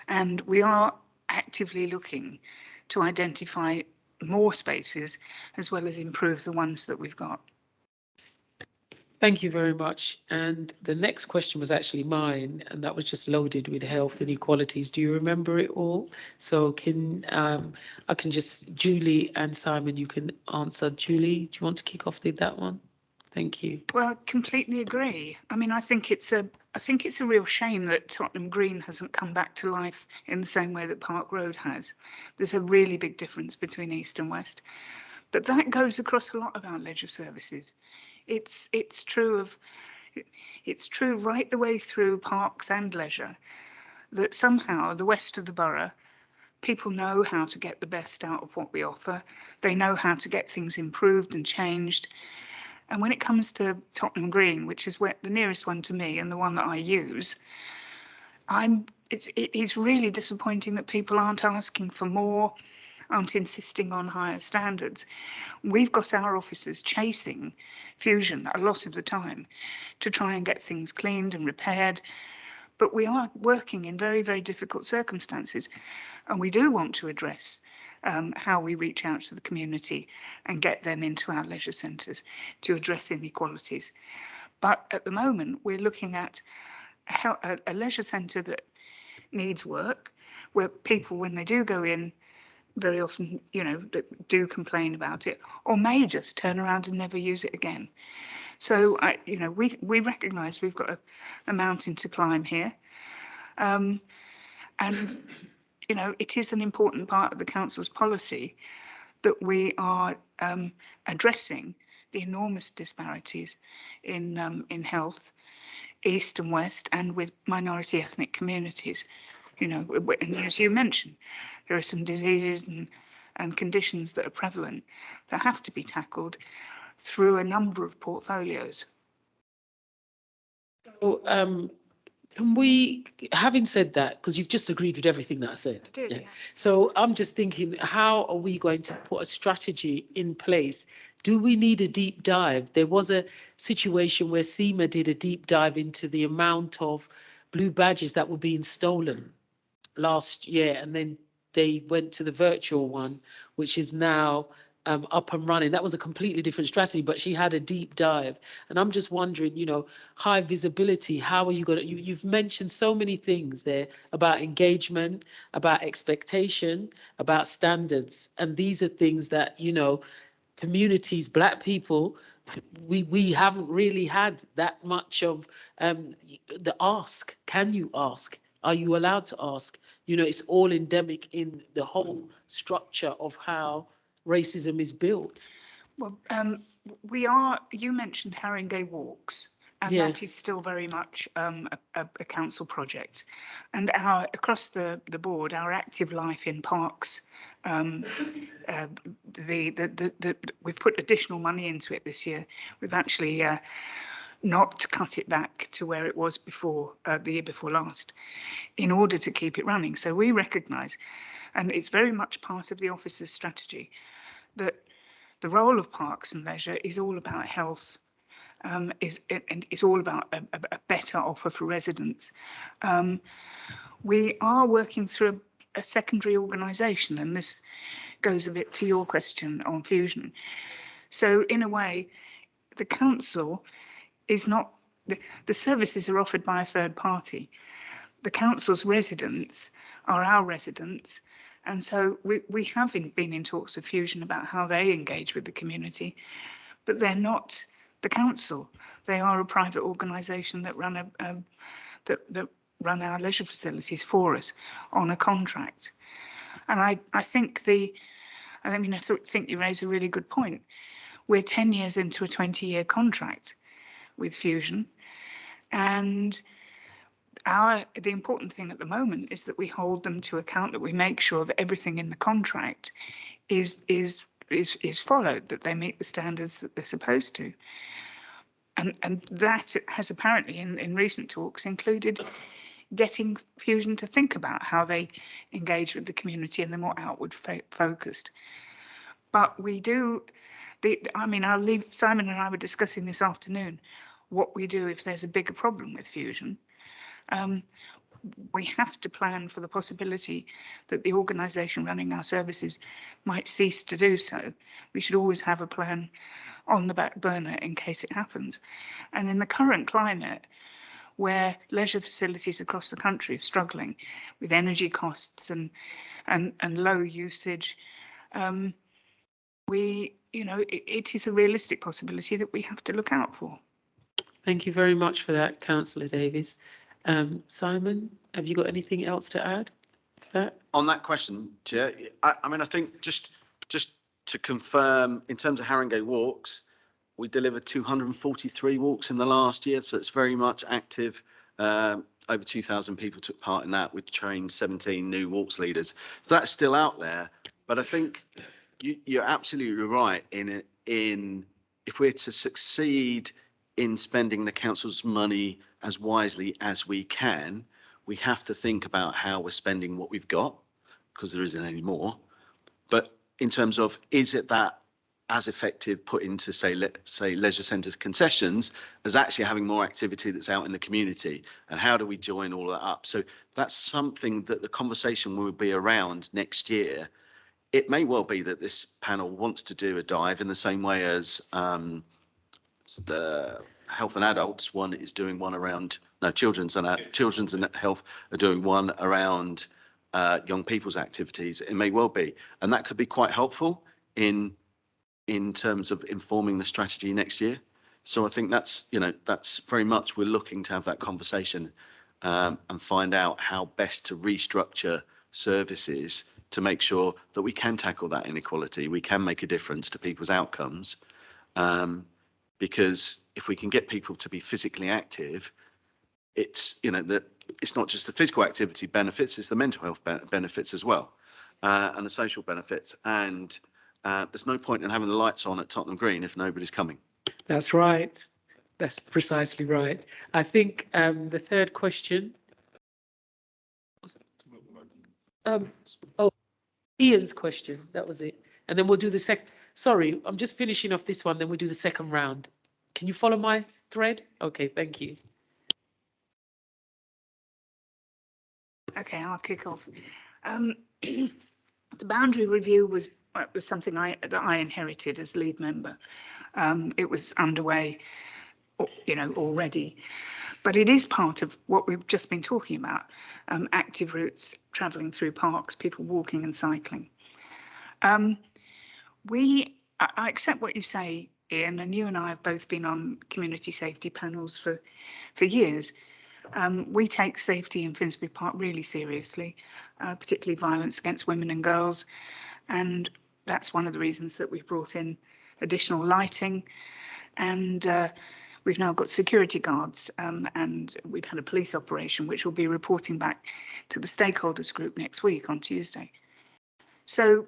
And we are actively looking to identify more spaces as well as improve the ones that we've got. Thank you very much. And the next question was actually mine, and that was just loaded with health inequalities. Do you remember it all? So I can just, Julie and Simon, you can answer. Julie, do you want to kick off with that one? Thank you. Well, completely agree. I mean, I think it's a real shame that Tottenham Green hasn't come back to life in the same way that Park Road has. There's a really big difference between East and West, but that goes across a lot of our leisure services. It's true right the way through parks and leisure, that somehow the west of the borough, people know how to get the best out of what we offer. They know how to get things improved and changed. And when it comes to Tottenham Green, which is the nearest one to me and the one that I use, it's really disappointing that people aren't asking for more, aren't insisting on higher standards. We've got our officers chasing Fusion a lot of the time to try and get things cleaned and repaired, but we are working in very, very difficult circumstances, and we do want to address how we reach out to the community and get them into our leisure centres to address inequalities. But at the moment, we're looking at a leisure centre that needs work, where people, when they do go in, very often, do complain about it, or may just turn around and never use it again. So, we recognise we've got a mountain to climb here, and it is an important part of the council's policy that we are addressing the enormous disparities in health, east and west, and with minority ethnic communities. And as you mentioned, there are some diseases and conditions that are prevalent that have to be tackled through a number of portfolios. So, can we, having said that, because you've just agreed with everything that I said. I did, yeah. So I'm just thinking, how are we going to put a strategy in place? Do we need a deep dive? There was a situation where SEMA did a deep dive into the amount of blue badges that were being stolen last year, and then they went to the virtual one, which is now up and running. That was a completely different strategy, but she had a deep dive. And I'm just wondering, you know, high visibility, how are you going to, you've mentioned so many things there about engagement, about expectation, about standards. And these are things that, you know, communities, Black people, we haven't really had that much of the ask. Can you ask? Are you allowed to ask? You know, it's all endemic in the whole structure of how racism is built. Well, you mentioned Haringey Walks, and Yeah. that is still very much a council project. And across the board, our active life in parks, we've put additional money into it this year. We've actually not cut it back to where it was before, the year before last, in order to keep it running. So we recognise, and it's very much part of the office's strategy, that the role of parks and leisure is all about health, and it's all about a better offer for residents. We are working through a secondary organisation, and this goes a bit to your question on Fusion. So in a way, the council is not, the services are offered by a third party. The council's residents are our residents. And so we have been in talks with Fusion about how they engage with the community, but they're not the council. They are a private organisation that run that run our leisure facilities for us on a contract. And I think I think you raise a really good point. We're 10 years into a 20-year contract with Fusion, and the important thing at the moment is that we hold them to account, that we make sure that everything in the contract is followed, that they meet the standards that they're supposed to. And that has apparently in recent talks included getting Fusion to think about how they engage with the community and they're more outward focused. But we do, Simon and I were discussing this afternoon what we do if there's a bigger problem with Fusion. We have to plan for the possibility that the organisation running our services might cease to do so. We should always have a plan on the back burner in case it happens. And in the current climate, where leisure facilities across the country are struggling with energy costs and low usage, it is a realistic possibility that we have to look out for. Thank you very much for that, Councillor Davies. Simon, have you got anything else to add to that? On that question, Chair, I think just to confirm, in terms of Haringey Walks, we delivered 243 walks in the last year, so it's very much active. Over 2,000 people took part in that. We trained 17 new walks leaders. So that's still out there. But I think you're absolutely right in if we're to succeed in spending the council's money as wisely as we can, we have to think about how we're spending what we've got, because there isn't any more. But in terms of, is it that as effective put into, say leisure centre concessions as actually having more activity that's out in the community, and how do we join all that up? So that's something that the conversation will be around next year. It may well be that this panel wants to do a dive in the same way as the health and adults one is doing one around, no, children's and health are doing one around young people's activities. It may well be, and that could be quite helpful in terms of informing the strategy next year. So I think that's very much, we're looking to have that conversation and find out how best to restructure services to make sure that we can tackle that inequality, we can make a difference to people's outcomes. Because if we can get people to be physically active, it's it's not just the physical activity benefits, it's the mental health benefits as well, and the social benefits. And there's no point in having the lights on at Tottenham Green if nobody's coming. That's right. That's precisely right. I think the third question. Ian's question, that was it. And then we'll do the sorry, I'm just finishing off this one, then we'll do the second round. Can you follow my thread? Okay, thank you. Okay, I'll kick off. The boundary review was it was something that I inherited as lead member. It was underway, already, but it is part of what we've just been talking about, active routes, travelling through parks, people walking and cycling. I accept what you say, Ian, and you and I have both been on community safety panels for years. We take safety in Finsbury Park really seriously, particularly violence against women and girls. And that's one of the reasons that we've brought in additional lighting. And we've now got security guards, and we've had a police operation, which will be reporting back to the stakeholders group next week on Tuesday. So,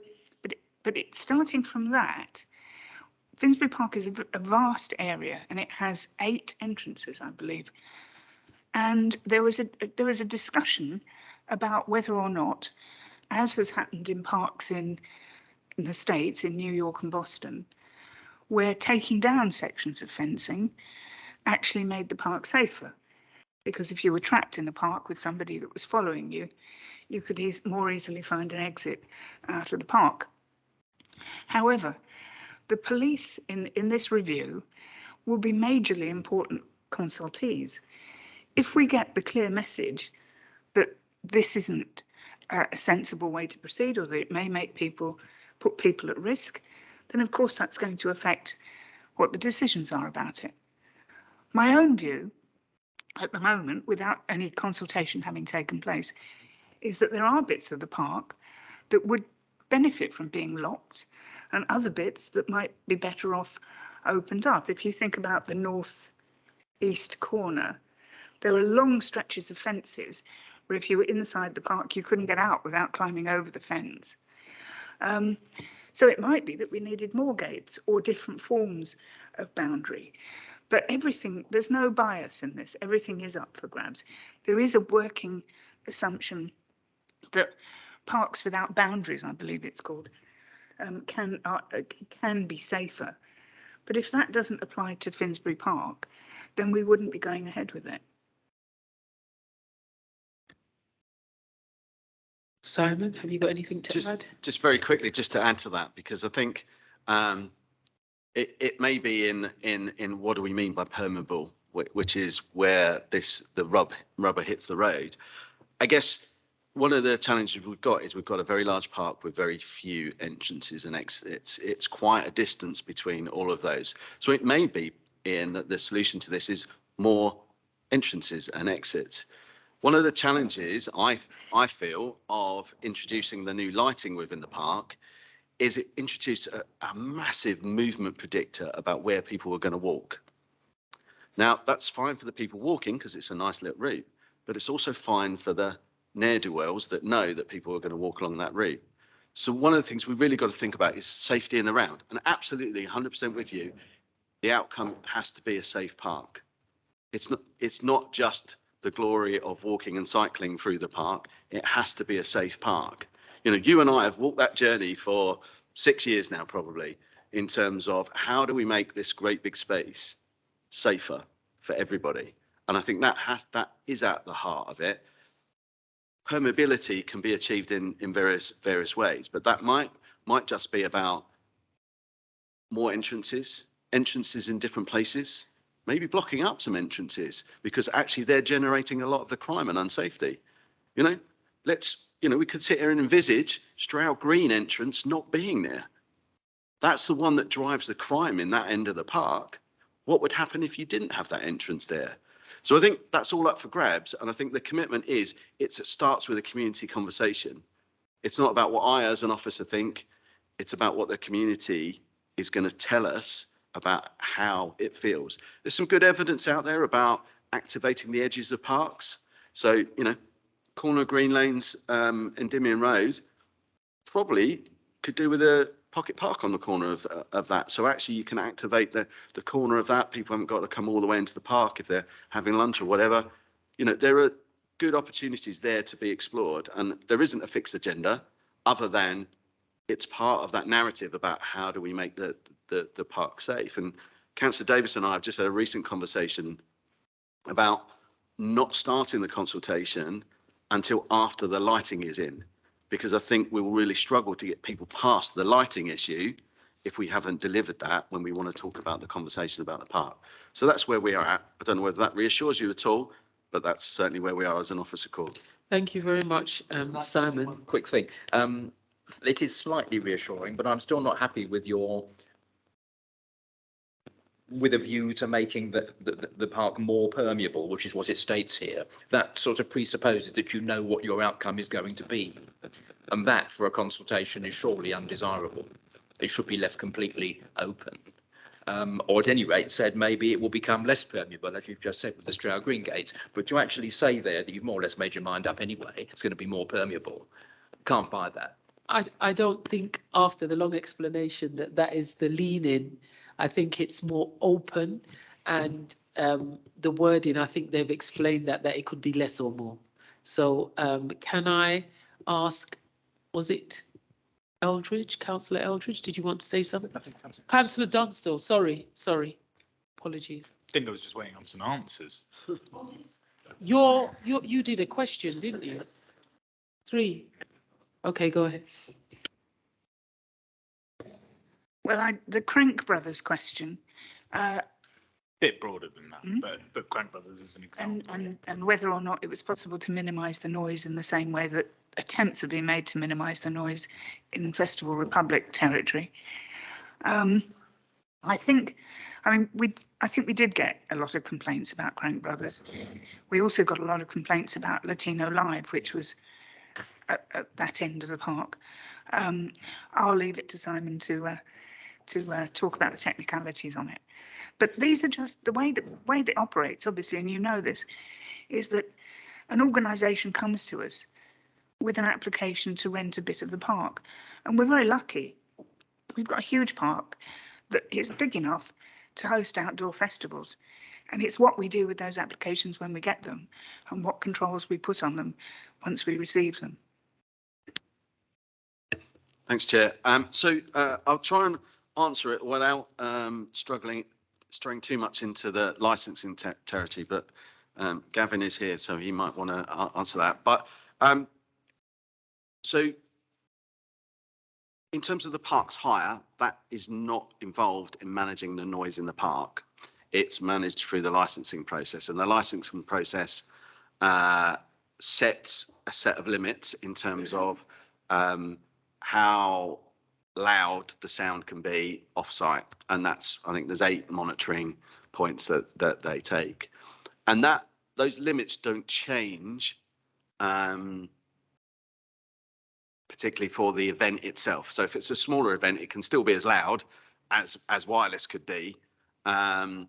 but it's starting from that. Finsbury Park is a vast area, and it has 8 entrances, I believe. And there was a discussion about whether or not, as has happened in parks in the States, in New York and Boston, where taking down sections of fencing actually made the park safer. Because if you were trapped in a park with somebody that was following you, you could more easily find an exit out of the park. However, the police in this review will be majorly important consultees. If we get the clear message that this isn't a sensible way to proceed, or that it may put people at risk, then of course that's going to affect what the decisions are about it. My own view at the moment, without any consultation having taken place, is that there are bits of the park that would benefit from being locked, and other bits that might be better off opened up. If you think about the north-east corner, there are long stretches of fences where if you were inside the park, you couldn't get out without climbing over the fence. So it might be that we needed more gates or different forms of boundary. But there's no bias in this. Everything is up for grabs. There is a working assumption that parks without boundaries, I believe it's called, can be safer. But if that doesn't apply to Finsbury Park, then we wouldn't be going ahead with it. Simon, have you got anything to add? Just very quickly, just to add to that, because I think it may be in what do we mean by permeable, which is where the rubber hits the road. I guess one of the challenges we've got is we've got a very large park with very few entrances and exits. It's quite a distance between all of those. So it may be, Ian, that the solution to this is more entrances and exits. One of the challenges I feel of introducing the new lighting within the park is it introduced a massive movement predictor about where people are going to walk. Now, that's fine for the people walking because it's a nice lit route, but it's also fine for the ne'er-do-wells that know that people are going to walk along that route. So one of the things we've really got to think about is safety in the round. And absolutely 100% with you, the outcome has to be a safe park. It's not just the glory of walking and cycling through the park. It has to be a safe park. You and I have walked that journey for 6 years now, probably, in terms of how do we make this great big space safer for everybody. And I think that is at the heart of it. Permeability can be achieved in various ways, but that might just be about more entrances in different places, maybe blocking up some entrances because actually they're generating a lot of the crime and unsafety. We could sit here and envisage Stroud Green entrance not being there. That's the one that drives the crime in that end of the park. What would happen if you didn't have that entrance there? So I think that's all up for grabs. And I think the commitment is it starts with a community conversation. It's not about what I as an officer think. It's about what the community is going to tell us about how it feels. There's some good evidence out there about activating the edges of parks. So, corner of Green Lanes and Endymion Road probably could do with a pocket park on the corner of that. So actually you can activate the corner of that. People haven't got to come all the way into the park if they're having lunch or whatever. There are good opportunities there to be explored, and there isn't a fixed agenda other than it's part of that narrative about how do we make the park safe. And Councillor Davis and I have just had a recent conversation about not starting the consultation until after the lighting is in, because I think we will really struggle to get people past the lighting issue if we haven't delivered that when we want to talk about the conversation about the park. So that's where we are at. I don't know whether that reassures you at all, but that's certainly where we are as an officer corps. Thank you very much, Simon. Quick thing. It is slightly reassuring, but I'm still not happy with with a view to making the park more permeable, which is what it states here. That sort of presupposes that you know what your outcome is going to be. And that, for a consultation, is surely undesirable. It should be left completely open. Or at any rate said maybe it will become less permeable, as you've just said with the Stroud Green Gate. But to actually say there that you've more or less made your mind up anyway, it's going to be more permeable. Can't buy that. I don't think after the long explanation that is the lean-in. I think it's more open, and the wording, I think they've explained that it could be less or more. So can I ask, was it Eldridge, Councillor Eldridge, did you want to say something? Councillor Dunstall, sorry, apologies. I think I was just waiting on some answers. You did a question, didn't you? 3. Okay, go ahead. Well, the Crank Brothers question. Bit broader than that, but Crank Brothers is an example. And whether or not it was possible to minimise the noise in the same way that attempts have been made to minimise the noise in Festival Republic territory. I think we did get a lot of complaints about Crank Brothers. We also got a lot of complaints about Latino Live, which was at that end of the park. I'll leave it to Simon to talk about the technicalities on it. But these are just the way that it operates, obviously, and you know this, is that an organisation comes to us with an application to rent a bit of the park. And we're very lucky. We've got a huge park that is big enough to host outdoor festivals. And it's what we do with those applications when we get them and what controls we put on them once we receive them. Thanks, Chair. So I'll try and answer it without straying too much into the licensing territory, but Gavin is here, so he might want to answer that. But so in terms of the park's hire, that is not involved in managing the noise in the park. It's managed through the licensing process, and the licensing process sets a set of limits in terms of how loud the sound can be off-site, and that's, I think there's 8 monitoring points that they take, and that those limits don't change, particularly for the event itself. So if it's a smaller event, it can still be as loud as wireless could be. And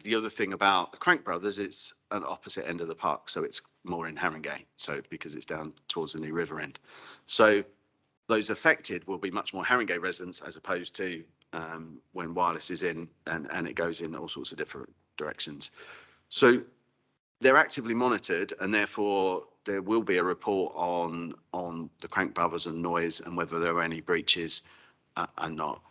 the other thing about the Crank Brothers, it's an opposite end of the park, so it's more in Haringey, so because it's down towards the New River end. So those affected will be much more Haringey residents as opposed to when wireless is in and it goes in all sorts of different directions. So they're actively monitored, and therefore there will be a report on the Crank Brothers and noise and whether there are any breaches and not.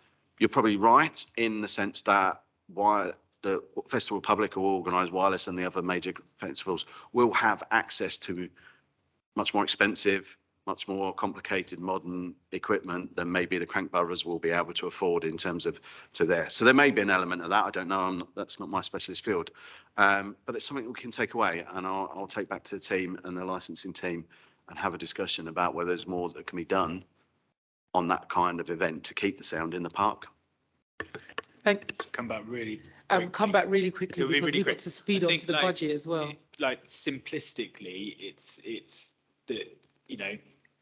You're probably right in the sense that while the Festival Public or organised wireless and the other major festivals will have access to much more expensive, much more complicated modern equipment than maybe the Crank Brothers will be able to afford in terms of to there. So there may be an element of that. I don't know. That's not my specialist field, but it's something we can take away, and I'll take back to the team and the licensing team and have a discussion about whether there's more that can be done on that kind of event to keep the sound in the park. Come back really quickly because we've got to speed on to the budget as well. Like simplistically, it's that, you know,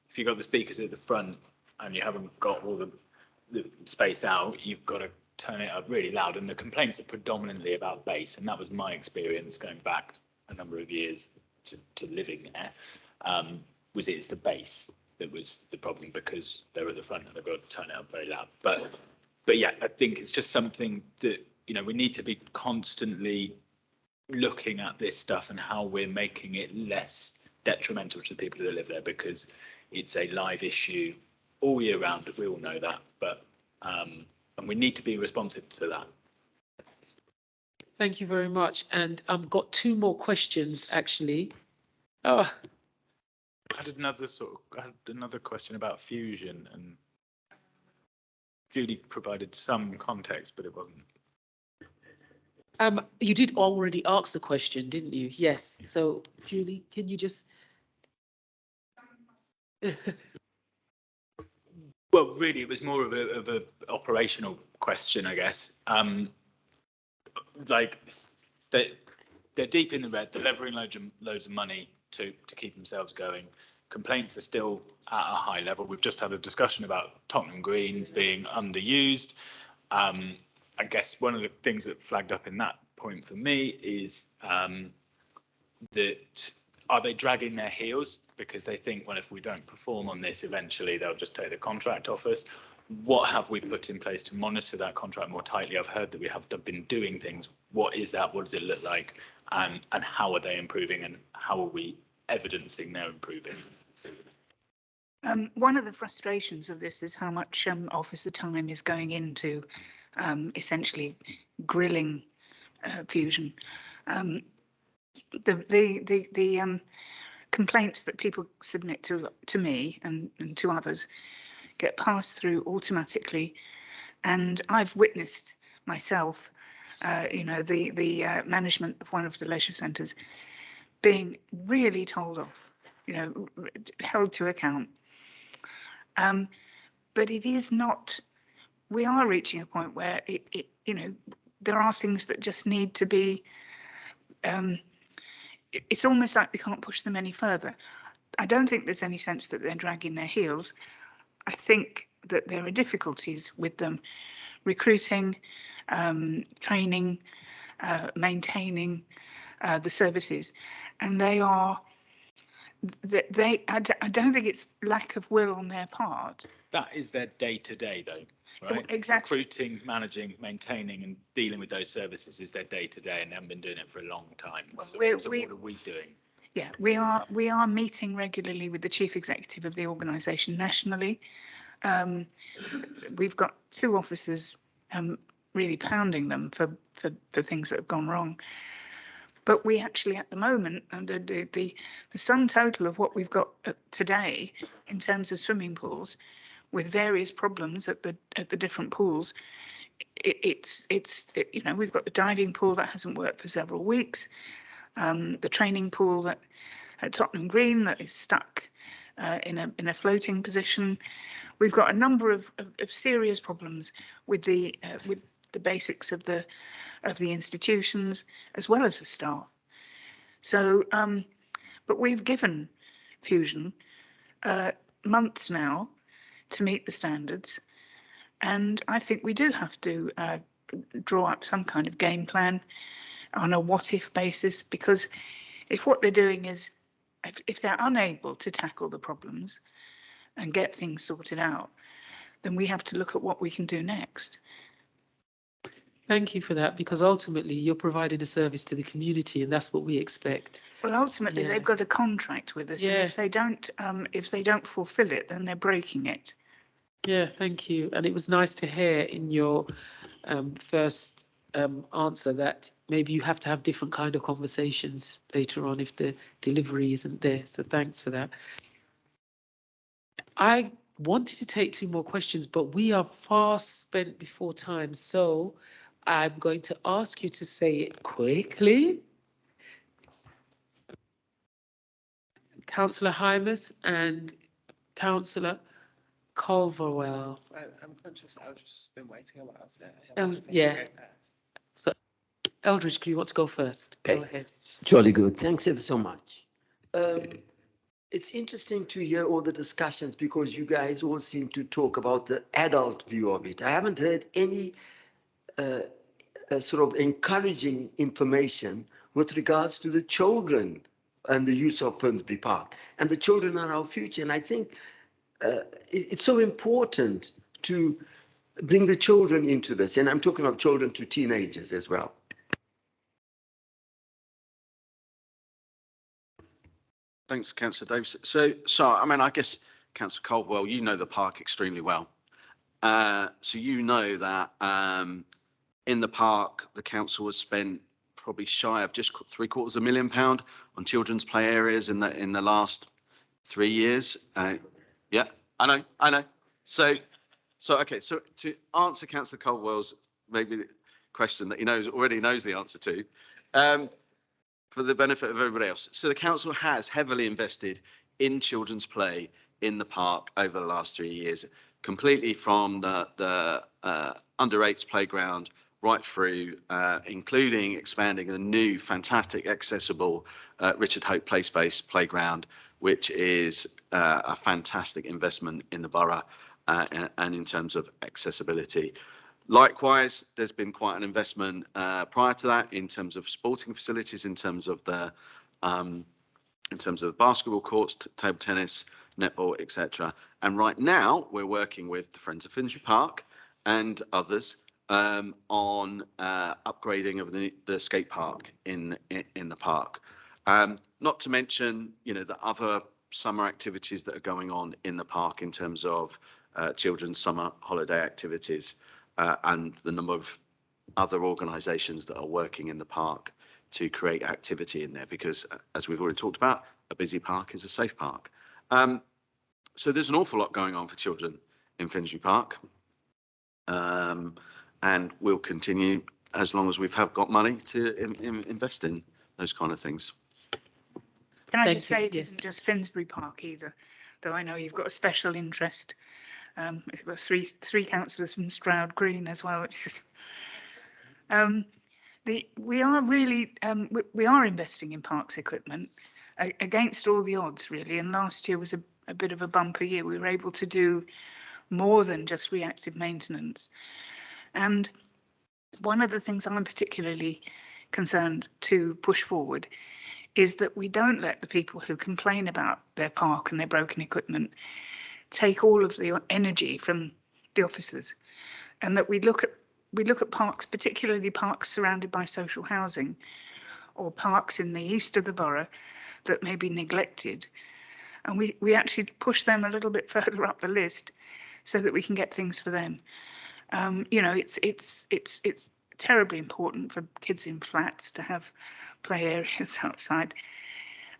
if you've got the speakers at the front and you haven't got all the space out, you've got to turn it up really loud. And the complaints are predominantly about bass, and that was my experience going back a number of years to living there. Was it's the bass that was the problem because they're at the front and they've got to turn it up very loud. But yeah, I think it's just something that, you know, we need to be constantly looking at this stuff and how we're making it less detrimental to the people that live there, because it's a live issue all year round. We all know that, but and we need to be responsive to that. Thank you very much. And I've got 2 more questions actually. Oh, I had another question about fusion, and Julie provided some context, but it wasn't. You did already ask the question, didn't you? Yes. So, Julie, can you just? Well, really, it was more of a operational question, I guess. Like they're deep in the red. They're leveraging loads of money to keep themselves going. Complaints are still at a high level. We've just had a discussion about Tottenham Green being underused. I guess one of the things that flagged up in that point for me is that are they dragging their heels because they think, well, if we don't perform on this, eventually they'll just take the contract off us. What have we put in place to monitor that contract more tightly? I've heard that we have been doing things. What is that? What does it look like? And how are they improving? And how are we evidencing they're improving? One of the frustrations of this is how much officer time is going into essentially grilling fusion. The complaints that people submit to me and to others get passed through automatically, and I've witnessed myself, the management of one of the leisure centres being really told off, held to account. But it is not. We are reaching a point where there are things that just need to be. It's almost like we can't push them any further. I don't think there's any sense that they're dragging their heels. I think that there are difficulties with them recruiting, training, maintaining the services, and I don't think it's lack of will on their part. That is their day-to-day, though, right? Exactly. Recruiting, managing, maintaining, and dealing with those services is their day-to-day, and they haven't been doing it for a long time. Well, So what are we doing? Yeah, we are meeting regularly with the chief executive of the organisation nationally. We've got 2 officers really pounding them for things that have gone wrong. But we actually, at the moment, under the sum total of what we've got today in terms of swimming pools, with various problems at the different pools, we've got the diving pool that hasn't worked for several weeks, the training pool that at Tottenham Green that is stuck in a floating position. We've got a number of serious problems with the basics of the institutions as well as the staff. So, but we've given Fusion months now to meet the standards, and I think we do have to draw up some kind of game plan on a what-if basis, because if what they're doing is, if they're unable to tackle the problems and get things sorted out, then we have to look at what we can do next. Thank you for that, because ultimately you're providing a service to the community, and that's what we expect. Well, ultimately they've got a contract with us, and if they don't fulfil it, then they're breaking it. Yeah, thank you. And it was nice to hear in your first answer that maybe you have to have different kind of conversations later on if the delivery isn't there. So thanks for that. I wanted to take 2 more questions, but we are fast spent before time. So I'm going to ask you to say it quickly. Councillor Hymas and Councillor Culverwell. I'm conscious, I've just been waiting a while. So yeah. So, Eldridge, do you want to go first? Okay. Go ahead. Jolly good. Thanks ever so much. It's interesting to hear all the discussions because you guys all seem to talk about the adult view of it. I haven't heard any sort of encouraging information with regards to the children and the use of Finsbury Park. And the children are our future. And I think it's so important to bring the children into this. And I'm talking of children to teenagers as well. Thanks, Councillor Davis. So I mean, I guess, Councillor Caldwell, you know the park extremely well. So you know that in the park, the council has spent probably shy of just £750,000 on children's play areas in the last 3 years. Yeah, I know. So okay. So to answer Councillor Caldwell's maybe question that he already knows the answer to, for the benefit of everybody else. So the council has heavily invested in children's play in the park over the last 3 years, completely from the under-8s playground right through, including expanding a new fantastic accessible Richard Hope Play Space playground, which is a fantastic investment in the borough and in terms of accessibility. Likewise, there's been quite an investment prior to that in terms of sporting facilities, in terms of the basketball courts, table tennis, netball, etc. And right now, we're working with the Friends of Finsbury Park and others on upgrading of the skate park in the park. Not to mention, the other summer activities that are going on in the park in terms of children's summer holiday activities. And the number of other organisations that are working in the park to create activity in there, because as we've already talked about, a busy park is a safe park. So there's an awful lot going on for children in Finsbury Park, and we'll continue as long as we've got money to invest in those kind of things. Can I Thank just you. say it Yes. isn't just Finsbury Park either, though I know you've got a special interest. We've got three councillors from Stroud Green as well, which is we are really we are investing in parks equipment against all the odds really. And last year was a bit of a bumper year. We were able to do more than just reactive maintenance. And one of the things I'm particularly concerned to push forward is that we don't let the people who complain about their park and their broken equipment take all of the energy from the officers, and that we look at parks, particularly parks surrounded by social housing or parks in the east of the borough that may be neglected, and we actually push them a little bit further up the list so that we can get things for them. It's terribly important for kids in flats to have play areas outside.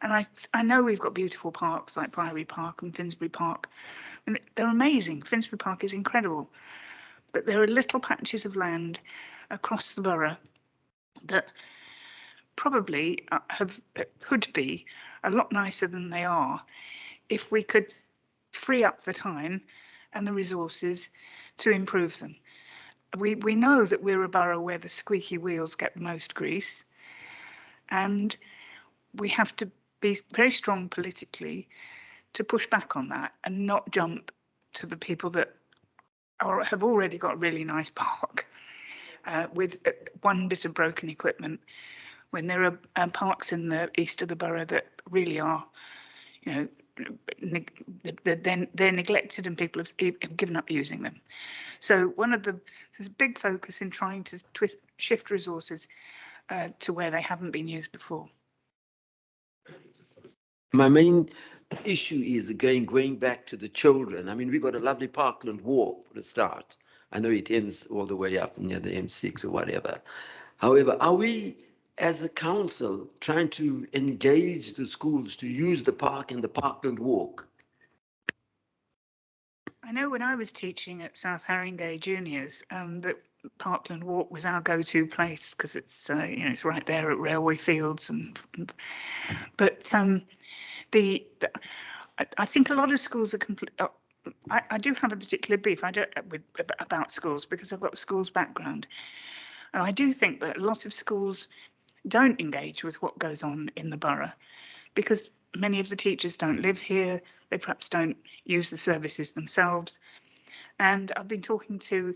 And I know we've got beautiful parks like Priory Park and Finsbury Park, and they're amazing. Finsbury Park is incredible, but there are little patches of land across the borough that probably could be a lot nicer than they are if we could free up the time and the resources to improve them. We know that we're a borough where the squeaky wheels get the most grease, and we have to be very strong politically to push back on that and not jump to the people that have already got a really nice park with one bit of broken equipment, when there are parks in the east of the borough that really are, they're neglected and people have given up using them. So there's a big focus in trying to shift resources to where they haven't been used before. My main issue is going back to the children. I mean, we got a lovely Parkland Walk for a start. I know it ends all the way up near the M6 or whatever. However, are we as a council trying to engage the schools to use the park and the Parkland Walk? I know when I was teaching at South Haringey Juniors, that Parkland Walk was our go-to place because it's it's right there at Railway Fields, but I think a lot of schools are complete. I do have a particular beef about schools because I've got a schools background, and I do think that a lot of schools don't engage with what goes on in the borough because many of the teachers don't live here. They perhaps don't use the services themselves. And I've been talking to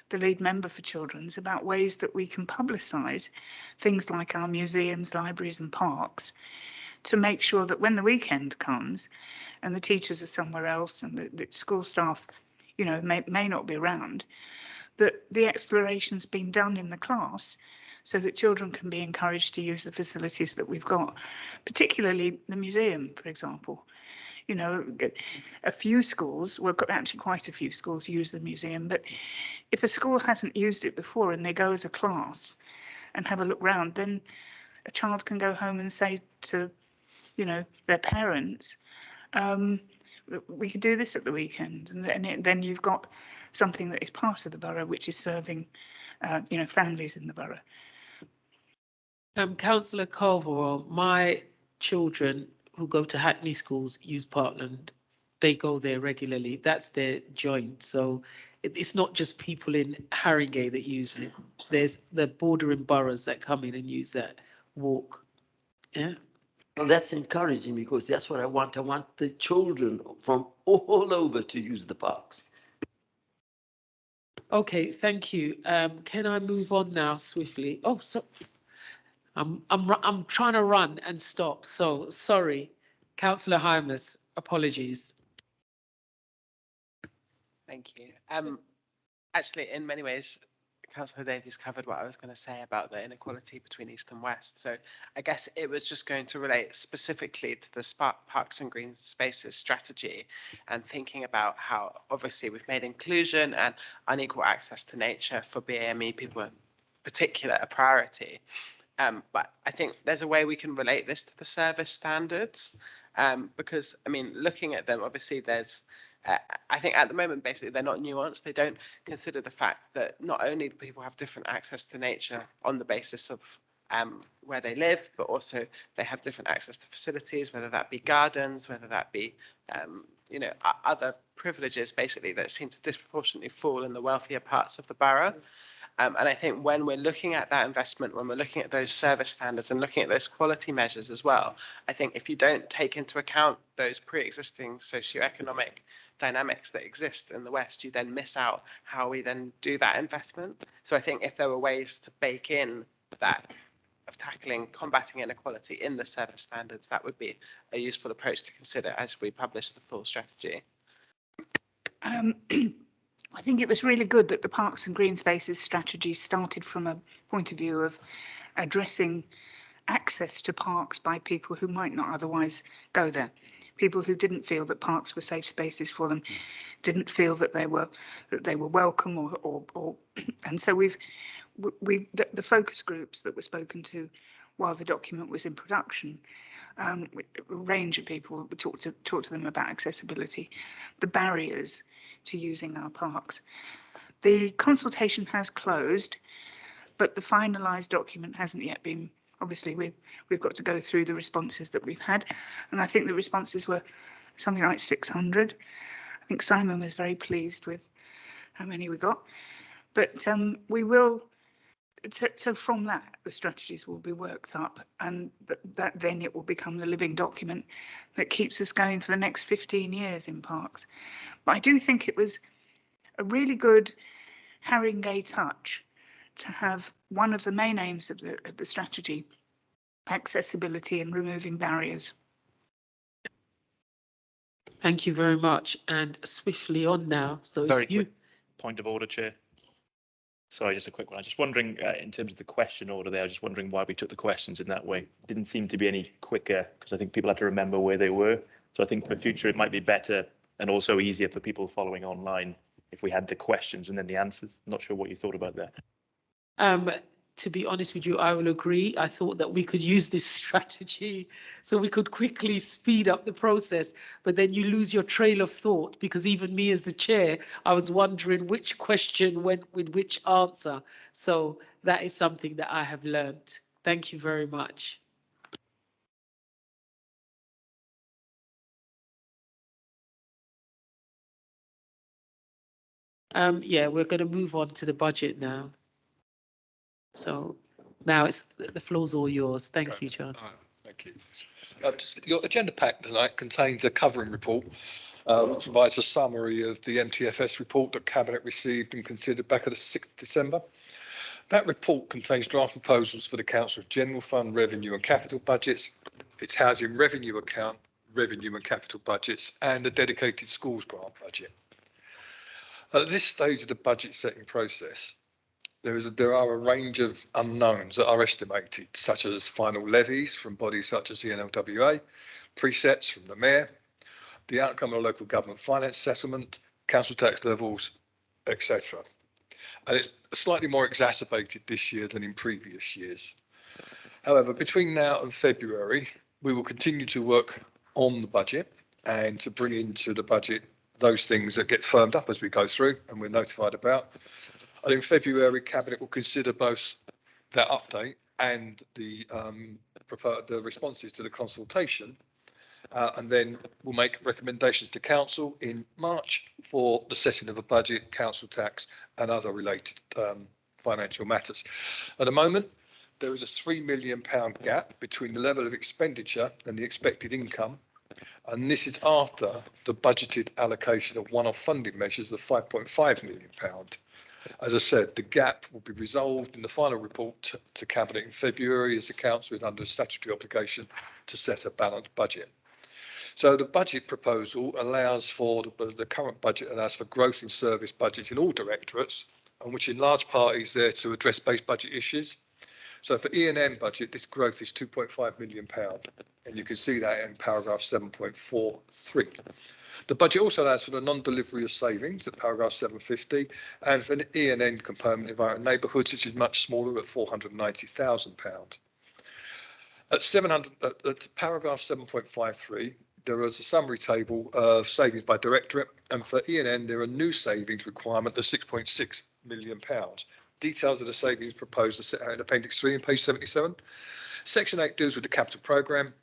the lead member for Children's about ways that we can publicise things like our museums, libraries and parks to make sure that when the weekend comes and the teachers are somewhere else and the school staff, may not be around, that the exploration's been done in the class so that children can be encouraged to use the facilities that we've got, particularly the museum, for example. A few schools, well, actually quite a few schools use the museum, but if a school hasn't used it before and they go as a class and have a look round, then a child can go home and say to, their parents, we could do this at the weekend, and then you've got something that is part of the borough, which is serving, families in the borough. Councillor Carvewell, my children who go to Hackney schools use Parkland. They go there regularly. That's their joint. So it's not just people in Haringey that use it. There's the bordering boroughs that come in and use that walk. Yeah. Well, that's encouraging because that's what I want. I want the children from all over to use the parks. Okay, thank you. Can I move on now swiftly? Oh, so I'm trying to run and stop. So sorry, Councillor Hymas, apologies. Thank you. Actually, in many ways, Councillor Davies covered what I was going to say about the inequality between East and West. So I guess it was just going to relate specifically to the Parks and Green Spaces strategy and thinking about how obviously we've made inclusion and unequal access to nature for BAME people in particular a priority. But I think there's a way we can relate this to the service standards because, I mean, looking at them, obviously there's I think at the moment, basically, they're not nuanced. They don't consider the fact that not only do people have different access to nature on the basis of where they live, but also they have different access to facilities, whether that be gardens, whether that be, other privileges, basically, that seem to disproportionately fall in the wealthier parts of the borough. And I think when we're looking at that investment, when we're looking at those service standards and looking at those quality measures as well, I think if you don't take into account those pre-existing socioeconomic dynamics that exist in the West, you then miss out how we then do that investment. So I think if there were ways to bake in that of combating inequality in the service standards, that would be a useful approach to consider as we publish the full strategy. I think it was really good that the Parks and Green Spaces strategy started from a point of view of addressing access to parks by people who might not otherwise go there. People who didn't feel that parks were safe spaces for them, didn't feel that they were welcome or and so the focus groups that were spoken to while the document was in production, a range of people would talk to them about accessibility, the barriers to using our parks. The consultation has closed, but the finalised document hasn't yet been. Obviously, we've got to go through the responses that we've had, and I think the responses were something like 600. I think Simon was very pleased with how many we got, but we will. So from that, the strategies will be worked up, and that then it will become the living document that keeps us going for the next 15 years in parks. But I do think it was a really good Haringey touch to have one of the main aims of the strategy, accessibility and removing barriers. Thank you very much. And swiftly on now. So Very if you quick point of order, Chair. Sorry, just a quick one. I'm just wondering, in terms of the question order there, I was just wondering why we took the questions in that way. Didn't seem to be any quicker because I think people had to remember where they were. So I think for future, it might be better and also easier for people following online if we had the questions and then the answers. I'm not sure what you thought about that. to be honest with you, I will agree. I thought that we could use this strategy so we could quickly speed up the process, but then you lose your trail of thought because even me as the chair, I was wondering which question went with which answer. So that is something that I have learnt. Thank you very much. Yeah, we're going to move on to the budget now. So now it's the floor's all yours. Thank you, John. Right, thank you. Your agenda pack tonight contains a covering report which provides a summary of the MTFS report that Cabinet received and considered back at the 6th of December. That report contains draft proposals for the Council's General Fund revenue and capital budgets, its housing revenue account, revenue and capital budgets, and the dedicated schools grant budget. At this stage of the budget setting process, there are a range of unknowns that are estimated, such as final levies from bodies such as the NLWA, precepts from the Mayor, the outcome of a local government finance settlement, council tax levels, etc. And it's slightly more exacerbated this year than in previous years. However, between now and February, we will continue to work on the budget and to bring into the budget those things that get firmed up as we go through and we're notified about. And in February, Cabinet will consider both that update and the responses to the consultation. And then we'll make recommendations to Council in March for the setting of a budget, council tax and other related financial matters. At the moment, there is a £3 million gap between the level of expenditure and the expected income. And this is after the budgeted allocation of one-off funding measures of £5.5 million. As I said, the gap will be resolved in the final report to Cabinet in February, as the Council is under a statutory obligation to set a balanced budget. So the budget proposal allows for the current budget allows for growth in service budgets in all directorates, and which in large part is there to address base budget issues. So for E&M budget, this growth is £2.5 million, and you can see that in paragraph 7.43. The budget also allows for the non-delivery of savings at paragraph 750, and for the E&N component environment neighbourhoods, which is much smaller at £490,000. At paragraph 7.53, there is a summary table of savings by directorate, and for E&N, there are new savings requirement of £6.6 million. Details of the savings proposed are set out in Appendix 3 on page 77. Section 8 deals with the capital programme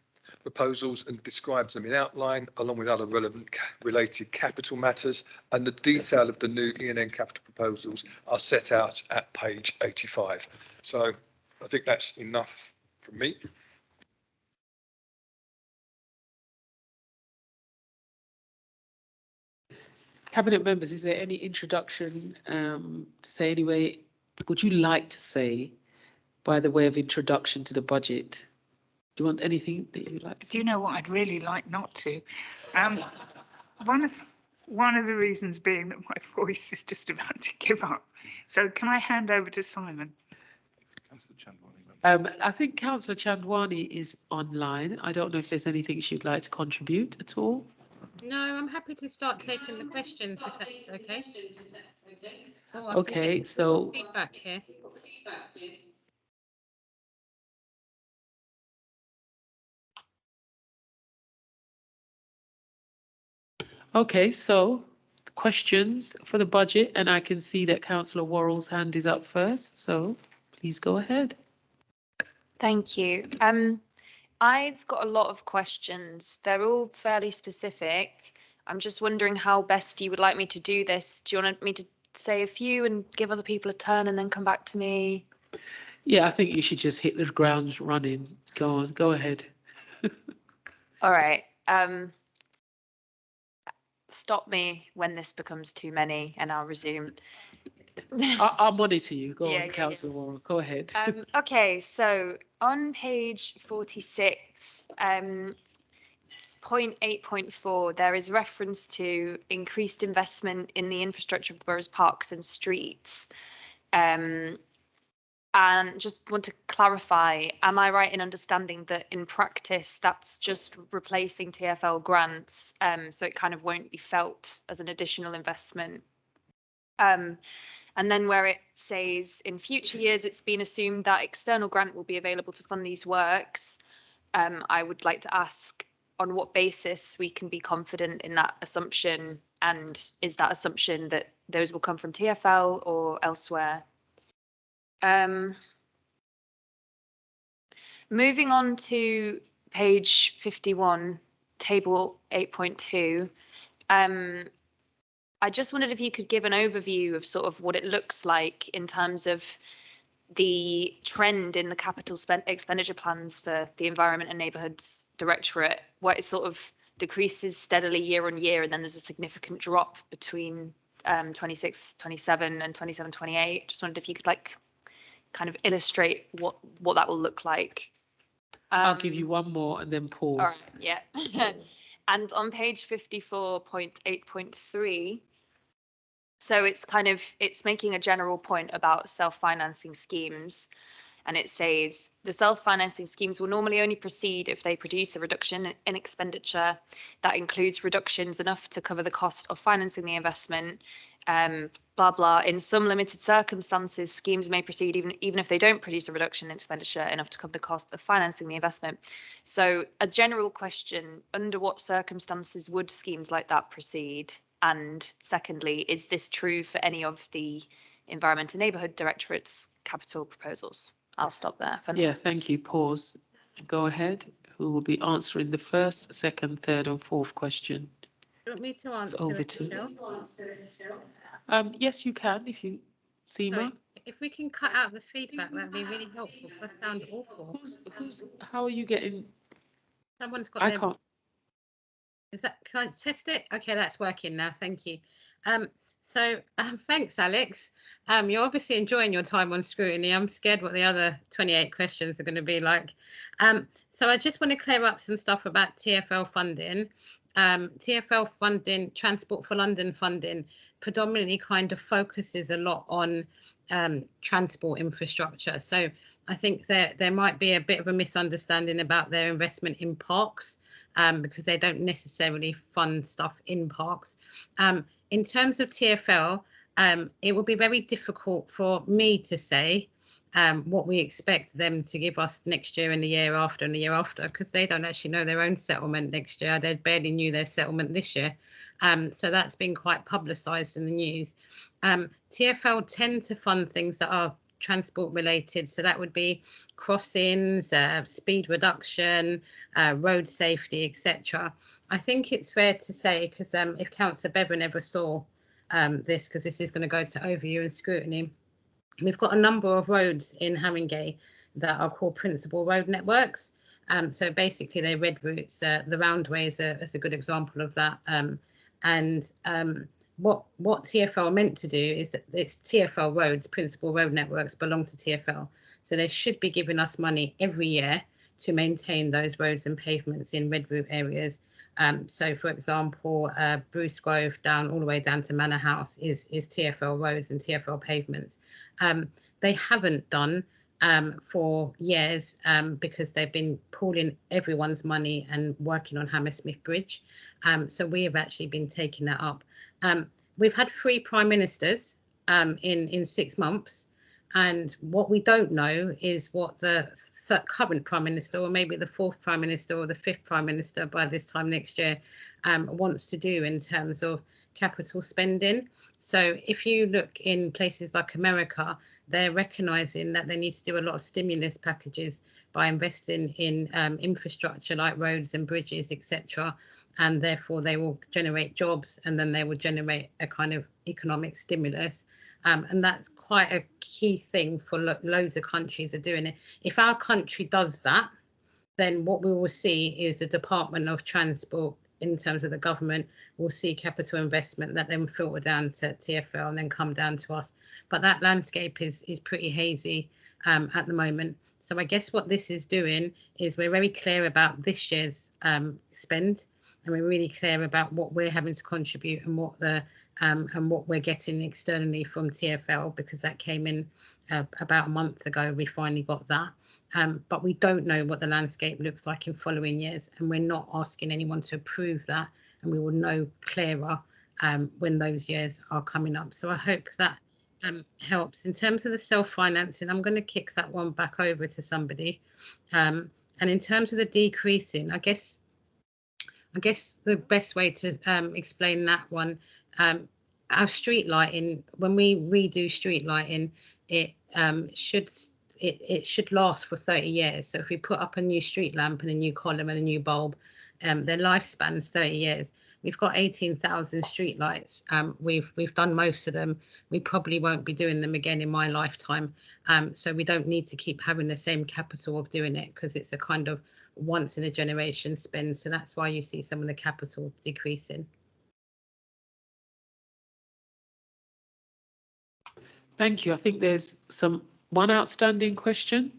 proposals and describes them in outline, along with other relevant related capital matters, and the detail of the new E&N capital proposals are set out at page 85. So I think that's enough from me. Cabinet members, is there any introduction to say anyway? Would you like to say by the way of introduction to the budget? Do you want anything that you'd like to say? Do you know what I'd really like not to? One of the reasons being that my voice is just about to give up. So can I hand over to Simon? I think Councillor Chandwani is online. I don't know if there's anything she'd like to contribute at all. No, I'm happy to start taking the questions if that's okay. Oh, okay, so feedback here. okay, so questions for the budget, and I can see that Councillor Worrell's hand is up first, so please go ahead. Thank you. I've got a lot of questions. They're all fairly specific. I'm just wondering how best you would like me to do this. Do you want me to say a few and give other people a turn and then come back to me? Yeah, I think you should just hit the ground running. Go on, go ahead. All right. Stop me when this becomes too many and I'll resume. I'll monitor you. Go Yeah, on, Councillor Worrell. Go ahead. Okay, so on page 46, point 8.4, there is reference to increased investment in the infrastructure of the borough's parks and streets. And just want to clarify, am I right in understanding that in practice that's just replacing TfL grants, so it kind of won't be felt as an additional investment? And then where it says in future years, it's been assumed that external grant will be available to fund these works. I would like to ask on what basis we can be confident in that assumption, and is that assumption that those will come from TfL or elsewhere? Moving on to page 51, table 8.2. I just wondered if you could give an overview of sort of what it looks like in terms of the trend in the capital expenditure plans for the Environment and Neighbourhoods Directorate, where it sort of decreases steadily year on year, and then there's a significant drop between 26, 27 and 27, 28. Just wondered if you could like kind of illustrate what that will look like. I'll give you one more and then pause. All right, yeah. And on page 54.8.3, so it's making a general point about self-financing schemes. And it says the self-financing schemes will normally only proceed if they produce a reduction in expenditure that includes reductions enough to cover the cost of financing the investment, blah, blah. In some limited circumstances, schemes may proceed even if they don't produce a reduction in expenditure enough to cover the cost of financing the investment. So a general question, under what circumstances would schemes like that proceed? And secondly, is this true for any of the Environment and Neighbourhood Directorate's capital proposals? I'll stop there for now. Yeah, thank you. Pause. Go ahead. Who will be answering the first, second, third and fourth question? Do you want me to It's answer over it, to. Michelle? Yes, you can if you, Seema. Sorry, if we can cut out the feedback, that'd be really helpful because I sound awful. How are you getting? Someone's got I their, can't. is that, can I test it? Okay, that's working now. Thank you. Thanks, Alex. You're obviously enjoying your time on Scrutiny. I'm scared what the other 28 questions are going to be like. So I just want to clear up some stuff about TfL funding. TfL funding, Transport for London funding, predominantly kind of focuses a lot on transport infrastructure. So I think there might be a bit of a misunderstanding about their investment in parks, because they don't necessarily fund stuff in parks. In terms of TfL, it will be very difficult for me to say what we expect them to give us next year and the year after and the year after, because they don't actually know their own settlement next year. They barely knew their settlement this year. So that's been quite publicised in the news. TfL tend to fund things that are transport related. So that would be crossings, speed reduction, road safety, etc. I think it's fair to say, because if Councillor Bevan ever saw this, because this is going to go to overview and scrutiny, we've got a number of roads in Haringey that are called principal road networks. So basically they're red routes. The Roundway is a good example of that. What TfL are meant to do is that it's TfL roads, principal road networks belong to TfL. So they should be giving us money every year to maintain those roads and pavements in red route areas. So for example, Bruce Grove down all the way down to Manor House is TfL roads and TfL pavements. They haven't done for years because they've been pooling everyone's money and working on Hammersmith Bridge. So we have actually been taking that up. We've had 3 prime ministers in 6 months. And what we don't know is what the current prime minister, or maybe the 4th prime minister or the 5th prime minister by this time next year, wants to do in terms of capital spending. So if you look in places like America, they're recognising that they need to do a lot of stimulus packages by investing in infrastructure like roads and bridges, etc. And therefore they will generate jobs, and then they will generate a kind of economic stimulus. And that's quite a key thing for loads of countries are doing it. If our country does that, then what we will see is the Department of Transport, in terms of the government, will see capital investment that then filter down to TfL and then come down to us. But that landscape is pretty hazy at the moment. So I guess what this is doing is we're very clear about this year's spend, and we're really clear about what we're having to contribute and what we're getting externally from TfL, because that came in about a month ago. We finally got that, but we don't know what the landscape looks like in following years, and we're not asking anyone to approve that, and we will know clearer when those years are coming up. So I hope that helps. In terms of the self-financing, I'm going to kick that one back over to somebody. And in terms of the decreasing, I guess the best way to explain that one, our street lighting, when we redo street lighting, it should last for 30 years. So if we put up a new street lamp and a new column and a new bulb, their lifespan is 30 years. We've got 18,000 street lights. We've done most of them. We probably won't be doing them again in my lifetime. So we don't need to keep having the same capital of doing it, because it's a kind of once in a generation spend. So that's why you see some of the capital decreasing. Thank you. I think there's one outstanding question.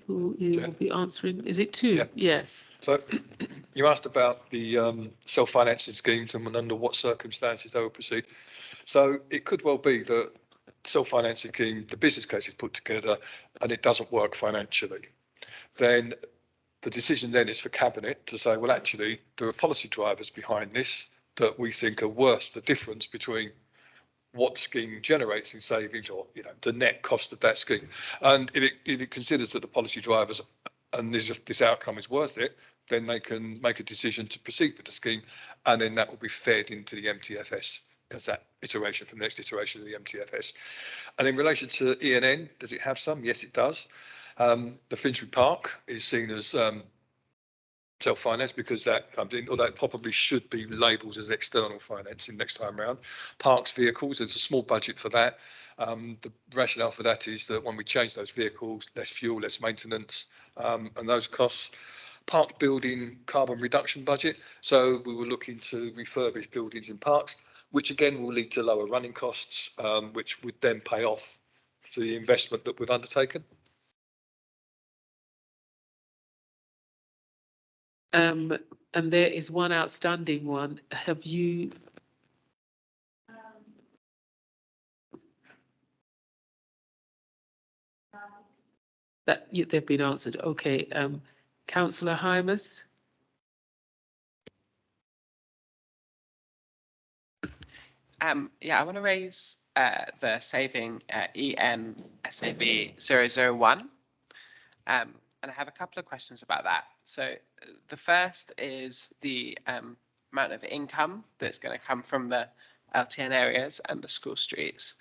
Who you will be answering? Is it 2? Yeah. Yes. So you asked about the self-financing schemes and under what circumstances they will proceed. So it could well be that self-financing scheme, the business case is put together and it doesn't work financially. Then the decision then is for Cabinet to say, well, actually, there are policy drivers behind this that we think are worth the difference between what scheme generates in savings, or the net cost of that scheme. And if it considers that the policy drivers and this outcome is worth it, then they can make a decision to proceed with the scheme, and then that will be fed into the MTFS as that iteration from the next iteration of the MTFS. And in relation to ENN, does it have some? Yes, it does. The Finsbury Park is seen as self-finance because that comes in, although it probably should be labelled as external financing next time round. Parks vehicles, there's a small budget for that. The rationale for that is that when we change those vehicles, less fuel, less maintenance, and those costs. Park building carbon reduction budget. So we were looking to refurbish buildings in parks, which again will lead to lower running costs, which would then pay off for the investment that we've undertaken. And there is one outstanding one. Have you? They've been answered. Okay. Councillor Hymas. Yeah, I want to raise the saving EN SAB 001. And I have a couple of questions about that. So the first is the amount of income that's going to come from the LTN areas and the school streets.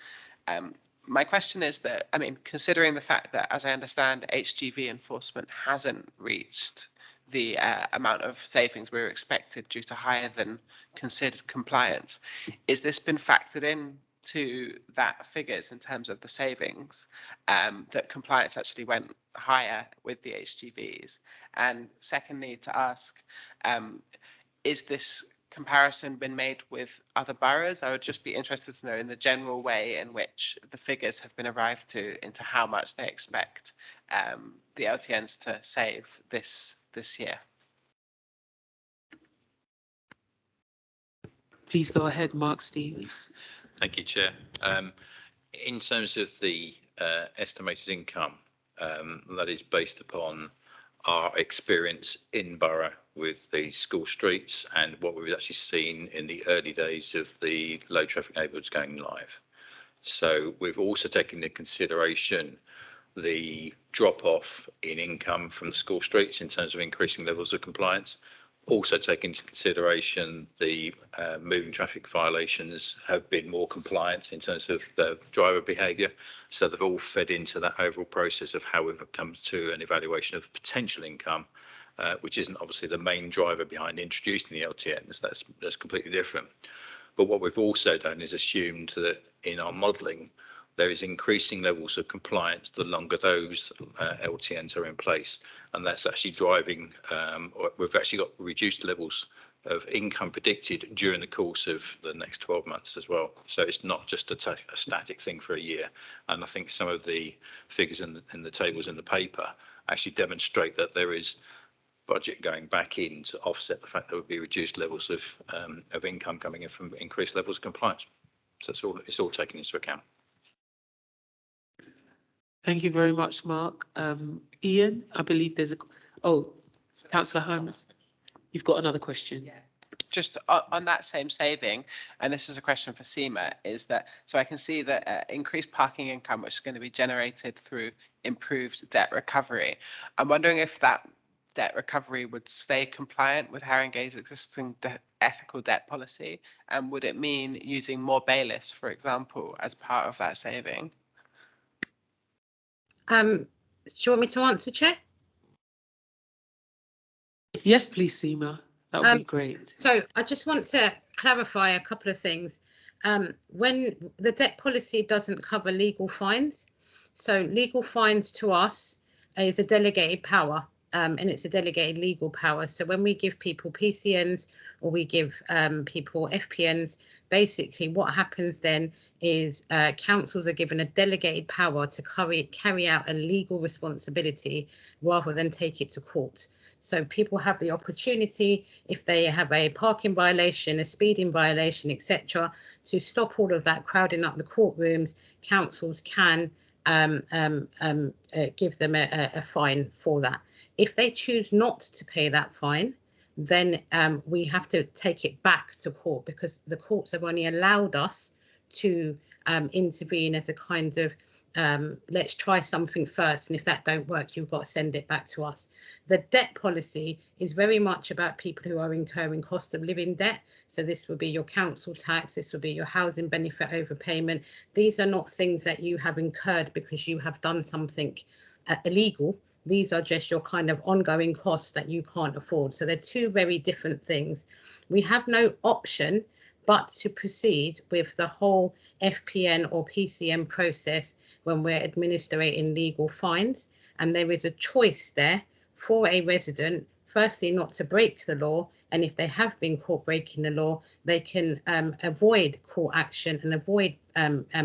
My question is that, I mean, considering the fact that, as I understand, HGV enforcement hasn't reached the amount of savings we were expected due to higher than considered compliance, is this been factored in to that figures in terms of the savings, that compliance actually went higher with the HGVs? And secondly, to ask, is this comparison been made with other boroughs? I would just be interested to know in the general way in which the figures have been arrived to into how much they expect the LTNs to save this year. Please go ahead, Mark Stevens. Thank you, Chair. In terms of the estimated income, that is based upon our experience in borough with the school streets and what we've actually seen in the early days of the low traffic neighbourhoods going live. So we've also taken into consideration the drop off in income from the school streets in terms of increasing levels of compliance. Also take into consideration the moving traffic violations have been more compliant in terms of the driver behaviour. So they've all fed into that overall process of how we've come to an evaluation of potential income, which isn't obviously the main driver behind introducing the LTNs. That's completely different. But what we've also done is assumed that in our modelling, there is increasing levels of compliance the longer those LTNs are in place. And that's actually driving, we've actually got reduced levels of income predicted during the course of the next 12 months as well. So it's not just a static thing for a year. And I think some of the figures in the tables in the paper actually demonstrate that there is budget going back in to offset the fact there would be reduced levels of income coming in from increased levels of compliance. So it's all taken into account. Thank you very much, Mark. Ian, I believe there's Councillor Hymas, you've got another question. Yeah. Just on that same saving, and this is a question for Seema, is that, so I can see that increased parking income, which is going to be generated through improved debt recovery. I'm wondering if that debt recovery would stay compliant with Haringey's existing ethical debt policy, and would it mean using more bailiffs, for example, as part of that saving? Do you want me to answer, Chair? Yes, please, Seema. That would be great. So I just want to clarify a couple of things. When the debt policy doesn't cover legal fines, so legal fines to us is a delegated power, and it's a delegated legal power. So when we give people PCNs or we give people FPNs, basically what happens then is councils are given a delegated power to carry out a legal responsibility rather than take it to court. So people have the opportunity, if they have a parking violation, a speeding violation, etc., to stop all of that crowding up the courtrooms. Councils can give them a fine for that. If they choose not to pay that fine, then we have to take it back to court, because the courts have only allowed us to intervene as a kind of let's try something first, and if that don't work, you've got to send it back to us. The debt policy is very much about people who are incurring cost of living debt. So this would be your council tax, this would be your housing benefit overpayment. These are not things that you have incurred because you have done something illegal. These are just your kind of ongoing costs that you can't afford. So they're two very different things. We have no option but to proceed with the whole FPN or PCN process when we're administrating legal fines. And there is a choice there for a resident, firstly, not to break the law. And if they have been caught breaking the law, they can avoid court action and avoid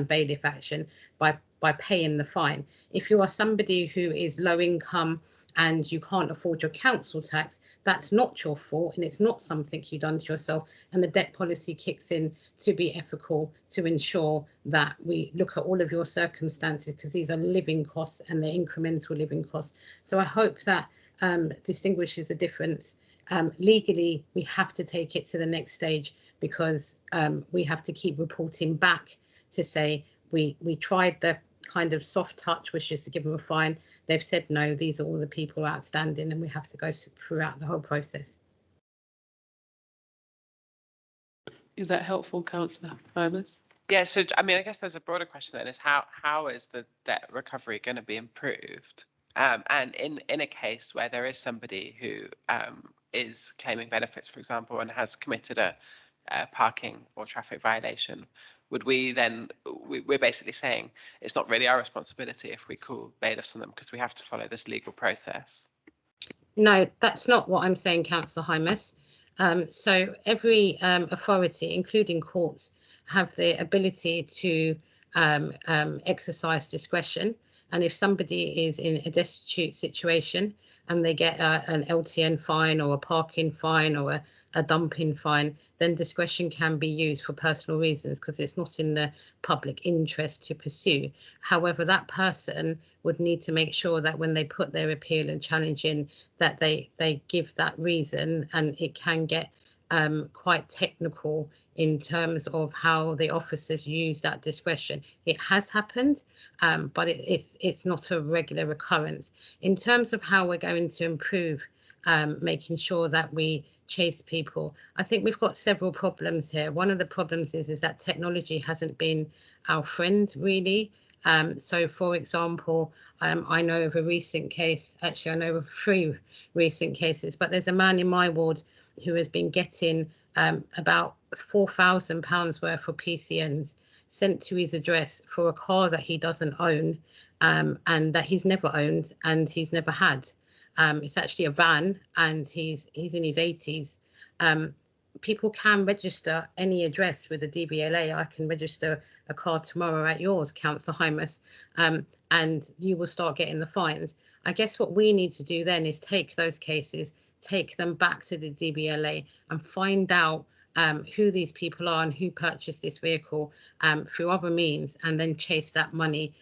bailiff action by paying the fine. If you are somebody who is low income and you can't afford your council tax, that's not your fault and it's not something you've done to yourself. And the debt policy kicks in to be ethical, to ensure that we look at all of your circumstances, because these are living costs and they're incremental living costs. So I hope that distinguishes the difference. Legally, we have to take it to the next stage, because we have to keep reporting back to say we tried the kind of soft touch, which is to give them a fine. They've said no, these are all the people outstanding, and we have to go throughout the whole process. Is that helpful, Councillor Hymas? Yeah, so I mean, I guess there's a broader question then, is how is the debt recovery going to be improved? And in a case where there is somebody who is claiming benefits, for example, and has committed a parking or traffic violation, would we then, we're basically saying it's not really our responsibility if we call bailiffs on them because we have to follow this legal process? No, that's not what I'm saying, Councillor Hymas. So every authority, including courts, have the ability to exercise discretion. And if somebody is in a destitute situation and they get an LTN fine or a parking fine or a dumping fine, then discretion can be used for personal reasons because it's not in the public interest to pursue. However, that person would need to make sure that when they put their appeal and challenge in, that they give that reason, and it can get quite technical in terms of how the officers use that discretion. It has happened, but it's not a regular occurrence. In terms of how we're going to improve making sure that we chase people, I think we've got several problems here. One of the problems is that technology hasn't been our friend, really. So, for example, I know of a recent case, actually I know of 3 recent cases, but there's a man in my ward who has been getting about £4,000 worth of PCNs sent to his address for a car that he doesn't own and that he's never owned and he's never had. It's actually a van and he's in his 80s. People can register any address with a DVLA. I can register a car tomorrow at yours, Councillor Hymas, and you will start getting the fines. I guess what we need to do then is take those cases, take them back to the DVLA and find out who these people are and who purchased this vehicle through other means, and then chase that money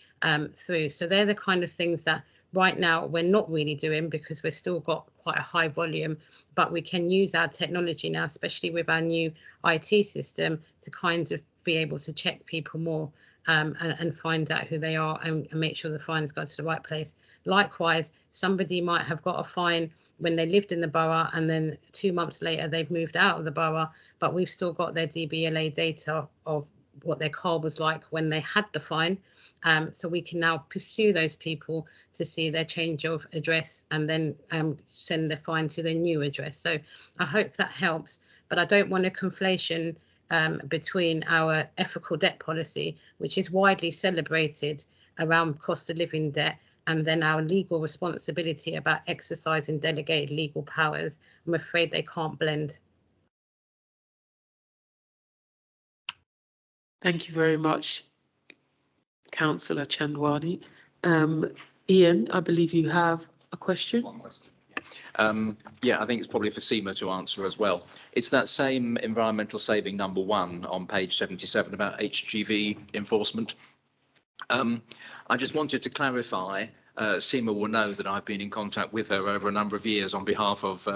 through. So they're the kind of things that right now we're not really doing because we've still got quite a high volume, but we can use our technology now, especially with our new IT system, to kind of be able to check people more and find out who they are and make sure the fines go to the right place. Likewise, somebody might have got a fine when they lived in the borough and then 2 months later they've moved out of the borough, but we've still got their DBLA data of what their car was like when they had the fine. So we can now pursue those people to see their change of address and then send the fine to their new address. So I hope that helps, but I don't want a conflation between our ethical debt policy, which is widely celebrated around cost of living debt, and then our legal responsibility about exercising delegated legal powers. I'm afraid they can't blend. Thank you very much, Councillor Chandwani. Ian, I believe you have a question. One question. Yeah, I think it's probably for Seema to answer as well. It's that same environmental saving number 1 on page 77 about HGV enforcement. I just wanted to clarify Seema will know that I've been in contact with her over a number of years on behalf of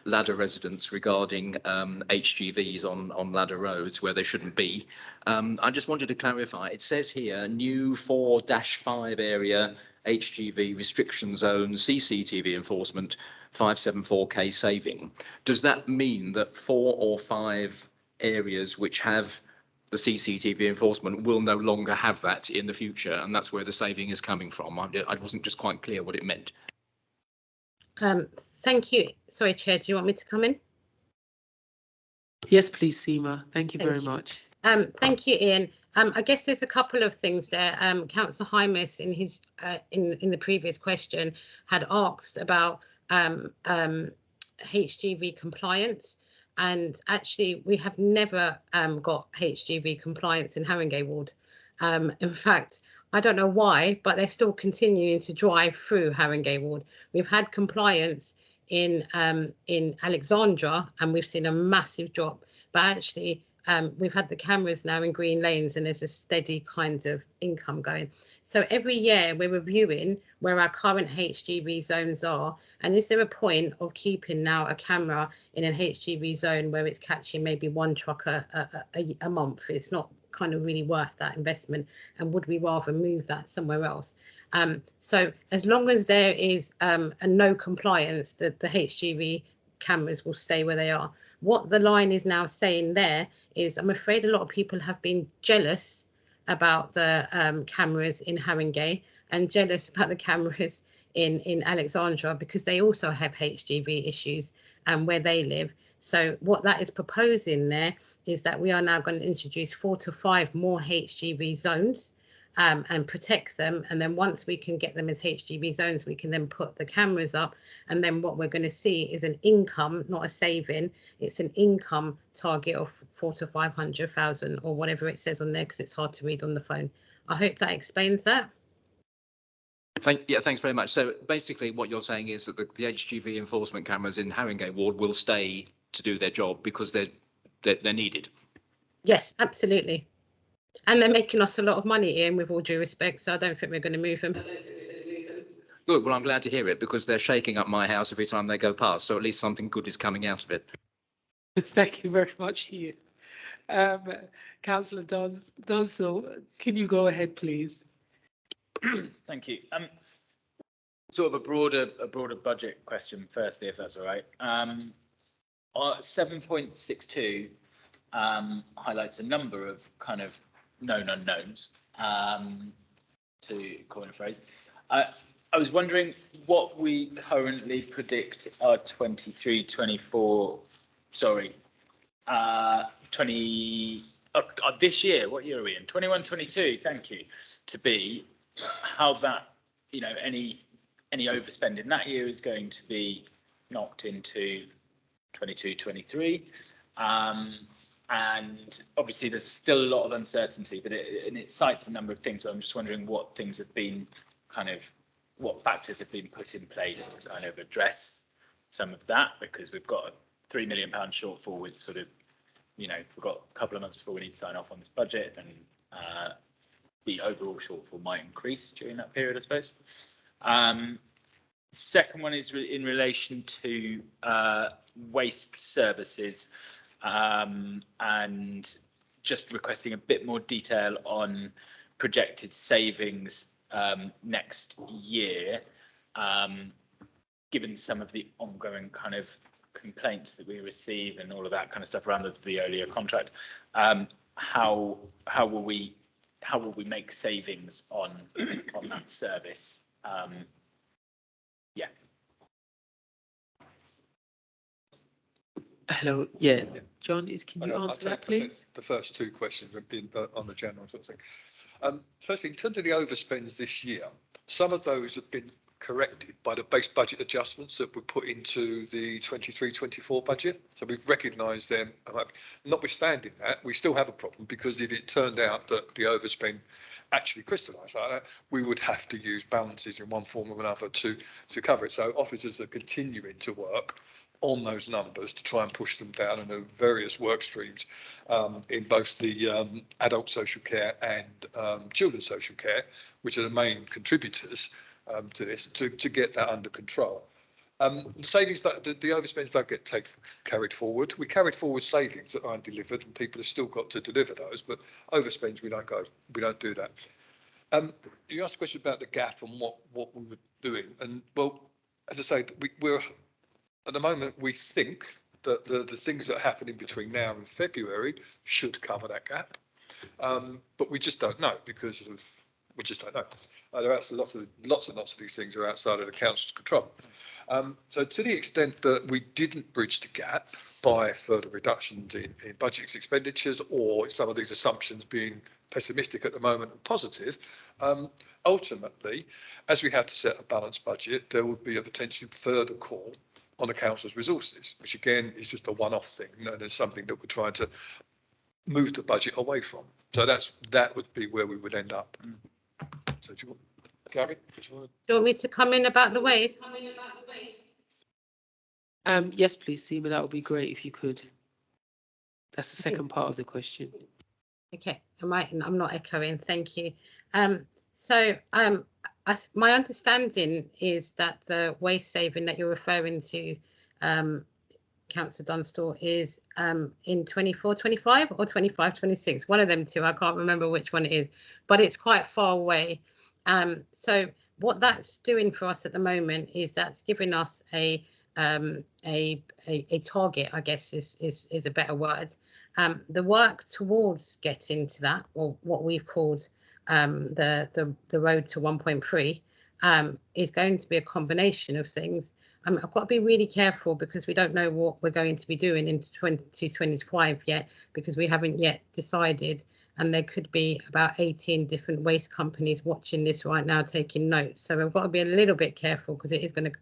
ladder residents regarding HGVs on ladder roads where they shouldn't be. I just wanted to clarify, it says here, new 4-5 area HGV restriction zone, CCTV enforcement, 574K saving. Does that mean that 4 or 5 areas which have the CCTV enforcement will no longer have that in the future, and that's where the saving is coming from? I wasn't just quite clear what it meant. Thank you. Sorry, Chair, do you want me to come in? Yes, please, Seema. Thank you very much. Thank you, Ian. I guess there's a couple of things there. Councillor Hymas in his in the previous question had asked about HGV compliance, and actually we have never got HGV compliance in Haringey Ward. In fact, I don't know why, but they're still continuing to drive through Haringey Ward. We've had compliance in Alexandra, and we've seen a massive drop, but actually we've had the cameras now in green lanes, and there's a steady kind of income going. So every year we're reviewing where our current HGV zones are, and is there a point of keeping now a camera in an HGV zone where it's catching maybe 1 truck a month? It's not kind of really worth that investment, and would we rather move that somewhere else? So as long as there is a no compliance, the HGV cameras will stay where they are. What the line is now saying there is, I'm afraid a lot of people have been jealous about the cameras in Haringey and jealous about the cameras in Alexandra, because they also have HGV issues where they live. So what that is proposing there is that we are now going to introduce 4 to 5 more HGV zones and protect them. And then once we can get them as HGV zones, we can then put the cameras up. And then what we're going to see is an income, not a saving. It's an income target of 400,000 to 500,000 or whatever it says on there, because it's hard to read on the phone. I hope that explains that. Thanks very much. So basically what you're saying is that the HGV enforcement cameras in Haringey Ward will stay to do their job because they're needed. Yes, absolutely. And they're making us a lot of money, Ian, with all due respect, so I don't think we're going to move them. Good, well, I'm glad to hear it, because they're shaking up my house every time they go past, so at least something good is coming out of it. Thank you very much, Ian. Councillor Dunstall, can you go ahead, please? Thank you. Sort of a broader budget question firstly, if that's all right. 7.62 highlights a number of kind of known unknowns, to coin a phrase. I was wondering what we currently predict our 23-24, sorry, 20 this year. What year are we in? 21-22. Thank you. To be how that, you know, any overspend in that year is going to be knocked into 22-23. And obviously there's still a lot of uncertainty, but it cites a number of things. But I'm just wondering what things have been what factors have been put in play to kind of address some of that, because we've got a £3 million shortfall with sort of, you know, we've got a couple of months before we need to sign off on this budget, and the overall shortfall might increase during that period, I suppose. Second one is in relation to waste services, and just requesting a bit more detail on projected savings next year, given some of the ongoing kind of complaints that we receive and all of that kind of stuff around the Veolia contract. How will we make savings on that service? Yeah. Hello. Yeah. John, can you answer that, please? The first two questions on the general sort of thing. Firstly, in terms of the overspends this year, some of those have been corrected by the base budget adjustments that were put into the 23-24 budget. So we've recognised them. Notwithstanding that, we still have a problem, because if it turned out that the overspend actually crystallised like that, we would have to use balances in one form or another to cover it. So officers are continuing to work on those numbers to try and push them down, and there are various work streams in both the adult social care and children's social care, which are the main contributors to this to get that under control. Savings that the overspends don't get carried forward. We carried forward savings that aren't delivered, and people have still got to deliver those. But overspends, we don't do that. You asked a question about the gap and what we were doing, and well, as I say, we're at the moment we think that the things that happen in between now and February should cover that gap, but we just don't know because of. We just don't know. There are lots and lots of these things are outside of the council's control. So to the extent that we didn't bridge the gap by further reductions in budget expenditures or some of these assumptions being pessimistic at the moment and positive, ultimately, as we have to set a balanced budget, there would be a potential further call on the council's resources, which again is just a one-off thing, and it's something that we're trying to move the budget away from. So that would be where we would end up. So do you want, Gary? Do you want me to come in about the waste? Yes, please, Seema, that would be great if you could. That's the second part of the question. Okay, I'm not echoing, thank you. My understanding is that the waste saving that you're referring to, Councillor Dunstall, is in 24-25 or 25-26, one of them two. I can't remember which one it is, but it's quite far away. So what that's doing for us at the moment is that's giving us a target, I guess is a better word. The work towards getting to that, or what we've called the road to 1.3, is going to be a combination of things. I've got to be really careful because we don't know what we're going to be doing into 2025 yet, because we haven't yet decided, and there could be about 18 different waste companies watching this right now taking notes. So we've got to be a little bit careful because it is going to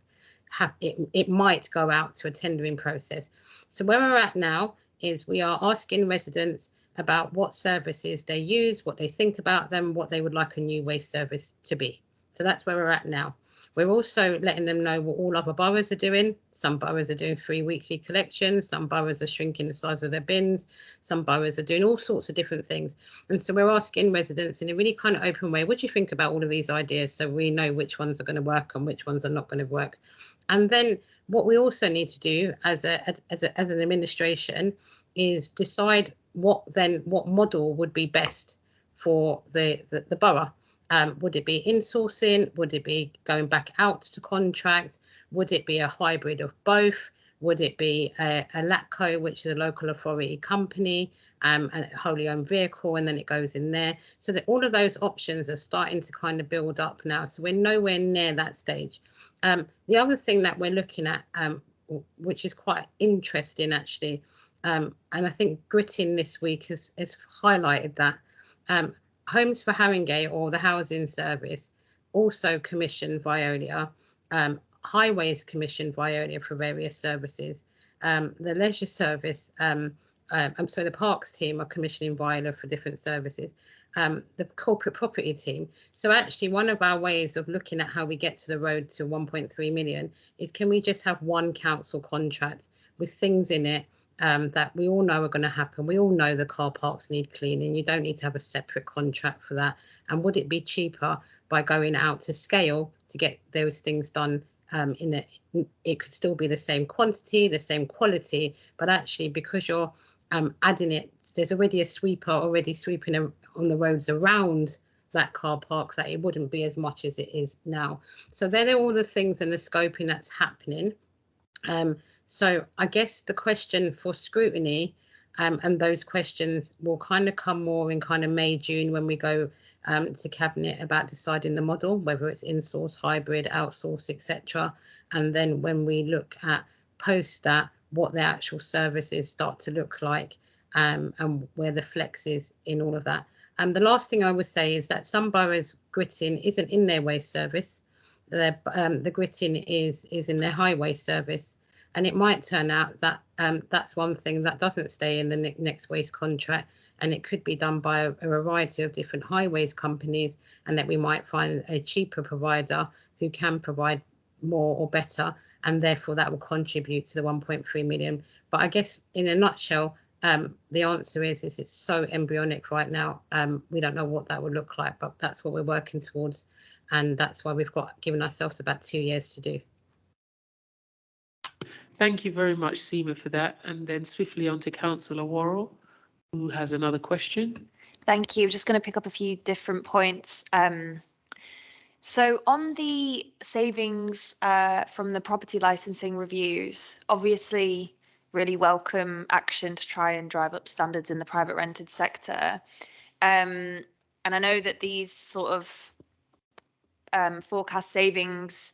have it might go out to a tendering process. So where we're at now is we are asking residents about what services they use, what they think about them, what they would like a new waste service to be. So that's where we're at now. We're also letting them know what all other boroughs are doing. Some boroughs are doing 3 weekly collections. Some boroughs are shrinking the size of their bins. Some boroughs are doing all sorts of different things. And so we're asking residents in a really kind of open way, what do you think about all of these ideas? So we know which ones are going to work and which ones are not going to work. And then what we also need to do as an administration is decide what model would be best for the borough. Would it be insourcing? Would it be going back out to contract? Would it be a hybrid of both? Would it be a LATCO, which is a local authority company, a wholly owned vehicle, and then it goes in there? So that all of those options are starting to kind of build up now. So we're nowhere near that stage. The other thing that we're looking at, which is quite interesting actually, and I think Gritting this week has highlighted that, Homes for Haringey, or the housing service, also commissioned Veolia. Highways commissioned Veolia for various services. The leisure service, the parks team are commissioning Veolia for different services. The corporate property team. So actually one of our ways of looking at how we get to the road to 1.3 million is, can we just have one council contract with things in it that we all know are going to happen? We all know the car parks need cleaning. You don't need to have a separate contract for that. And would it be cheaper by going out to scale to get those things done? It could still be the same quantity, the same quality, but actually because you're adding it, there's already a sweeper already sweeping on the roads around that car park, that it wouldn't be as much as it is now. So they're all the things and the scoping that's happening. So I guess the question for scrutiny, and those questions will kind of come more in kind of May, June, when we go to Cabinet about deciding the model, whether it's in-source, hybrid, outsource, etc. And then when we look at post that, what the actual services start to look like, and where the flex is in all of that. The last thing I would say is that some boroughs gritting isn't in their waste service. The gritting is in their highway service. And it might turn out that that's one thing that doesn't stay in the next waste contract, and it could be done by a variety of different highways companies, and that we might find a cheaper provider who can provide more or better, and therefore that will contribute to the 1.3 million. But I guess in a nutshell, The answer is it's so embryonic right now. We don't know what that would look like, but that's what we're working towards. And that's why we've given ourselves about 2 years to do. Thank you very much, Seema, for that. And then swiftly on to Councillor Worrell, who has another question. Thank you. Just going to pick up a few different points. So on the savings from the property licensing reviews, obviously really welcome action to try and drive up standards in the private rented sector. And I know that these sort of forecast savings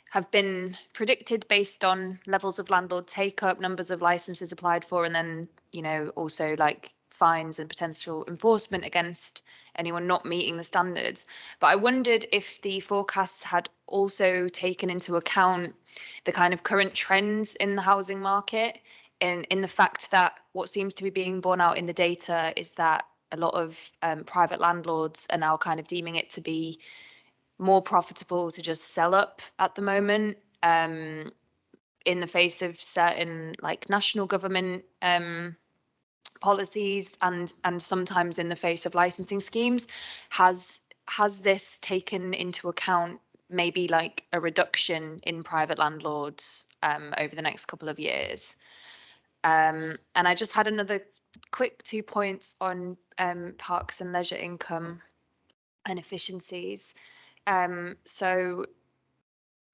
have been predicted based on levels of landlord take up, numbers of licenses applied for, and then, you know, also like fines and potential enforcement against anyone not meeting the standards. But I wondered if the forecasts had also taken into account the kind of current trends in the housing market, and in the fact that what seems to be being borne out in the data is that a lot of private landlords are now kind of deeming it to be more profitable to just sell up at the moment, in the face of certain like national government policies and sometimes in the face of licensing schemes. Has this taken into account maybe like a reduction in private landlords over the next couple of years? And I just had another quick 2 points on parks and leisure income and efficiencies. So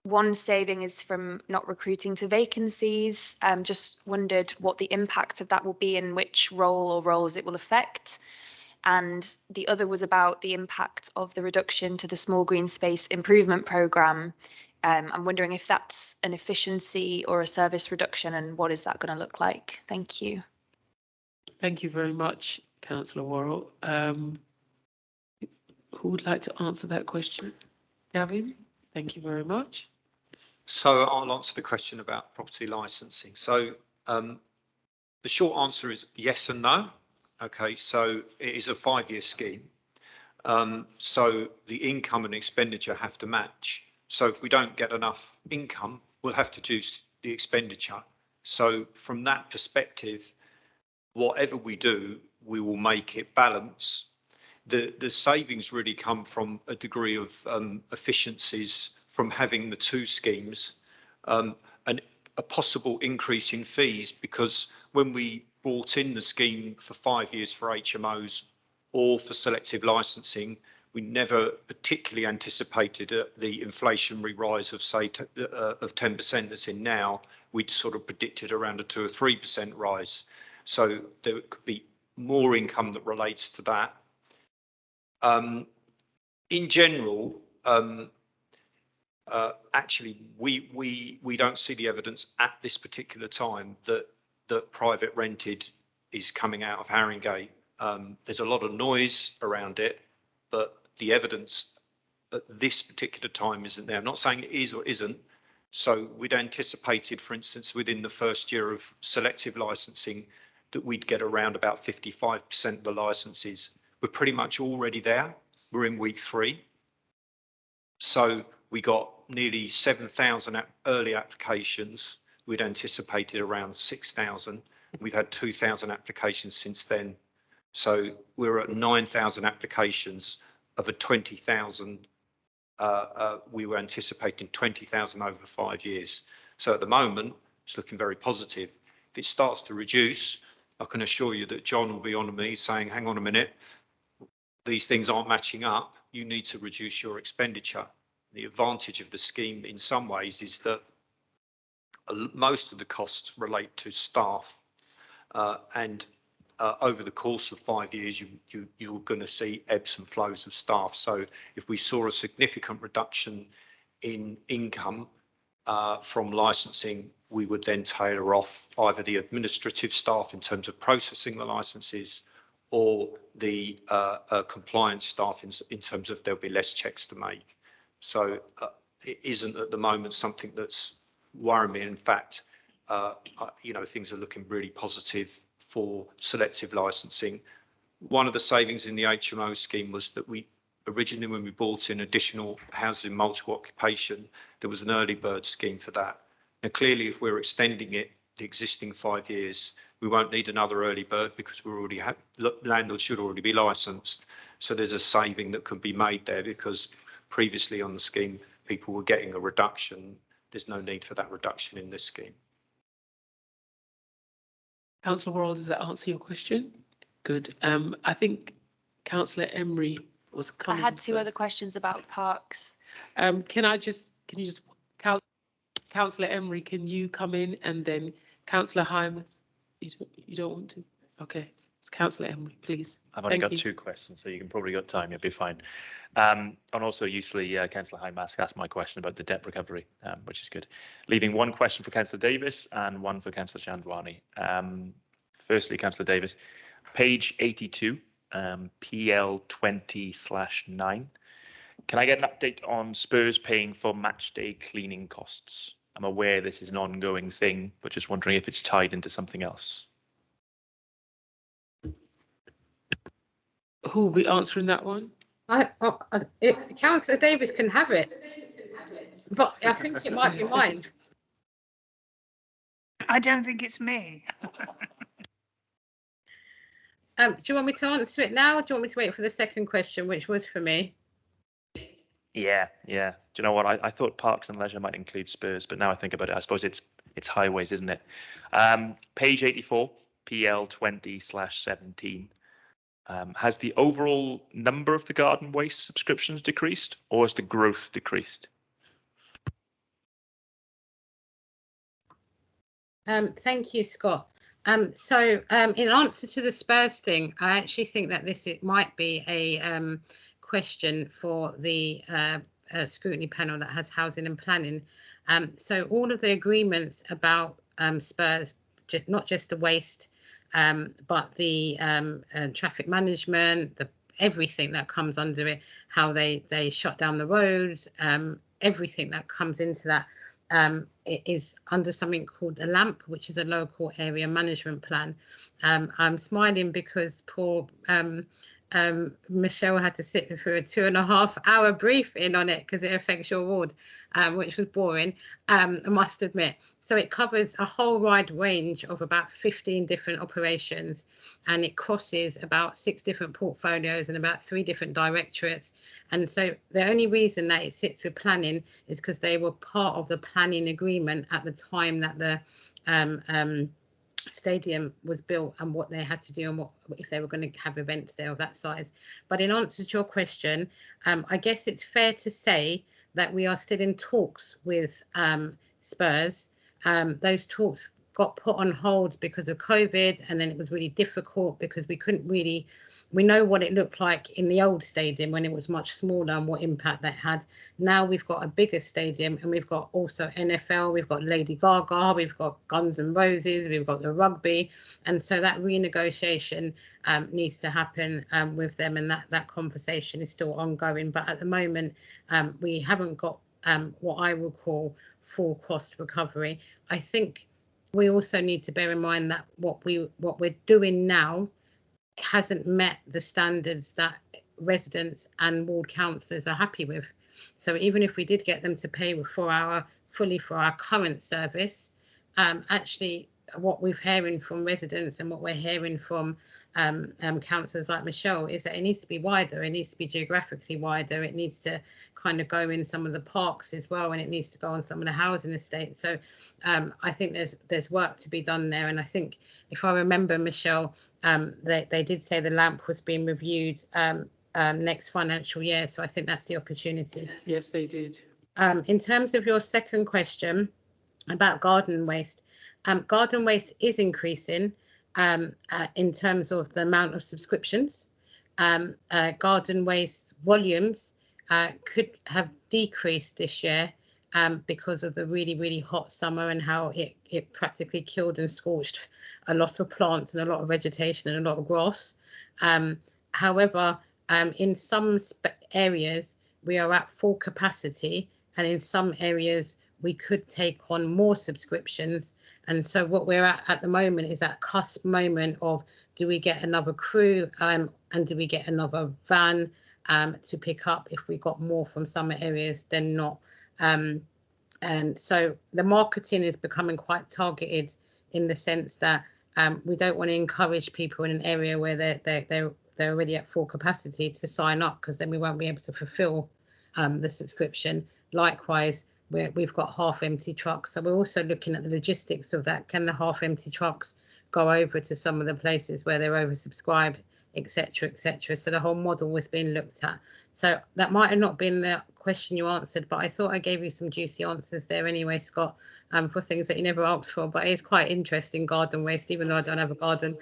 one saving is from not recruiting to vacancies. Just wondered what the impact of that will be and which role or roles it will affect. And the other was about the impact of the reduction to the small green space improvement programme. I'm wondering if that's an efficiency or a service reduction, and what is that going to look like? Thank you. Thank you very much, Councillor Worrell. Who would like to answer that question? Gavin, thank you very much. So I'll answer the question about property licensing. So the short answer is yes and no. Okay, so it is a 5-year scheme. So the income and expenditure have to match. So if we don't get enough income, we'll have to reduce the expenditure. So from that perspective, whatever we do, we will make it balance. The savings really come from a degree of efficiencies from having the two schemes, and a possible increase in fees, because when we brought in the scheme for 5 years for HMOs or for selective licensing, we never particularly anticipated the inflationary rise of, say, of 10% that's in now. We'd sort of predicted around a 2 or 3% rise. So there could be more income that relates to that. In general, actually, we don't see the evidence at this particular time that private rented is coming out of Haringey. There's a lot of noise around it, but the evidence at this particular time isn't there. I'm not saying it is or isn't. So we'd anticipated, for instance, within the first year of selective licensing, that we'd get around about 55% of the licenses. We're pretty much already there. We're in week 3. So we got nearly 7,000 early applications. We'd anticipated around 6,000. We've had 2,000 applications since then. So we're at 9,000 applications of a 20,000. We were anticipating 20,000 over 5 years. So at the moment, it's looking very positive. If it starts to reduce, I can assure you that John will be on me saying, hang on a minute, these things aren't matching up. You need to reduce your expenditure. The advantage of the scheme in some ways is that most of the costs relate to staff, and over the course of 5 years, you're going to see ebbs and flows of staff. So if we saw a significant reduction in income from licensing, we would then tailor off either the administrative staff in terms of processing the licenses, or the compliance staff in terms of there'll be less checks to make. So it isn't at the moment something that's worrying me. In fact, you know, things are looking really positive for selective licensing. One of the savings in the HMO scheme was that we originally, when we brought in additional housing multiple occupation, there was an early bird scheme for that. Now, clearly, if we're extending it the existing 5 years, we won't need another early bird because we already have, landlords should already be licensed. So there's a saving that could be made there because previously on the scheme, people were getting a reduction. There's no need for that reduction in this scheme. Councillor Worrell, does that answer your question? Good. I think Councillor Emery was I coming. had two other first. questions about parks. Can you just, Councillor Emery, can you come in, and then Councillor Hymas? You don't want to? Okay, it's Councillor Emery, please. I've only Thank got you. 2 questions, so you can probably got time. You'll be fine. And also usefully, Councillor Hymas asked my question about the debt recovery, which is good. Leaving 1 question for Councillor Davis and 1 for Councillor Chandwani. Firstly, Councillor Davis, page 82, PL 20/9. Can I get an update on Spurs paying for match day cleaning costs? I'm aware this is an ongoing thing, but just wondering if it's tied into something else. Who will be answering that one? Councillor Davis can have it, but I think it might be mine. I don't think it's me. Do you want me to answer it now, or do you want me to wait for the second question, which was for me? Yeah. Do you know what? I thought Parks and Leisure might include Spurs, but now I think about it, I suppose it's highways, isn't it? Page 84, PL 20/17. Has the overall number of the garden waste subscriptions decreased, or has the growth decreased? Thank you, Scott. So in answer to the Spurs thing, I actually think that it might be a question for the scrutiny panel that has housing and planning. So all of the agreements about Spurs, not just the waste, but the traffic management, everything that comes under it, how they shut down the roads, everything that comes into that. It is under something called a LAMP, which is a local area management plan. I'm smiling because poor Michelle had to sit through a 2.5-hour briefing on it because it affects your ward, which was boring, I must admit. So it covers a whole wide range of about 15 different operations, and it crosses about 6 different portfolios and about 3 different directorates. And so the only reason that it sits with planning is because they were part of the planning agreement at the time that the stadium was built and what they had to do and what if they were going to have events there of that size. But in answer to your question, I guess it's fair to say that we are still in talks with Spurs. Those talks got put on hold because of COVID, and then it was really difficult because we know what it looked like in the old stadium when it was much smaller and what impact that had. Now we've got a bigger stadium, and we've got also NFL, we've got Lady Gaga, we've got Guns N' Roses, we've got the rugby, and so that renegotiation needs to happen with them, and that conversation is still ongoing. But at the moment, we haven't got what I will call full cost recovery. I think we also need to bear in mind that what we're doing now hasn't met the standards that residents and ward councillors are happy with. So even if we did get them to pay fully for our current service, actually what we're hearing from residents and what we're hearing from councillors like Michelle is that it needs to be wider, it needs to be geographically wider, it needs to kind of go in some of the parks as well, and it needs to go on some of the housing estates. So I think there's work to be done there, and I think if I remember, Michelle, they did say the LAMP was being reviewed next financial year, so I think that's the opportunity. Yes, they did. In terms of your second question about garden waste is increasing in terms of the amount of subscriptions. Garden waste volumes could have decreased this year because of the really hot summer and how it practically killed and scorched a lot of plants and a lot of vegetation and a lot of grass. However, in some areas we are at full capacity, and in some areas we could take on more subscriptions. And so what we're at the moment is that cusp moment of, do we get another crew and do we get another van to pick up if we got more from some areas than not. And so the marketing is becoming quite targeted in the sense that We don't want to encourage people in an area where they're already at full capacity to sign up, because then we won't be able to fulfil the subscription. Likewise, we've got half empty trucks, so we're also looking at the logistics of that. Can the half empty trucks go over to some of the places where they're oversubscribed, etc., etc.? So the whole model was being looked at. So that might have not been the question you answered, but I thought I gave you some juicy answers there anyway, Scott, for things that you never asked for. But it's quite interesting, garden waste, even though I don't have a garden.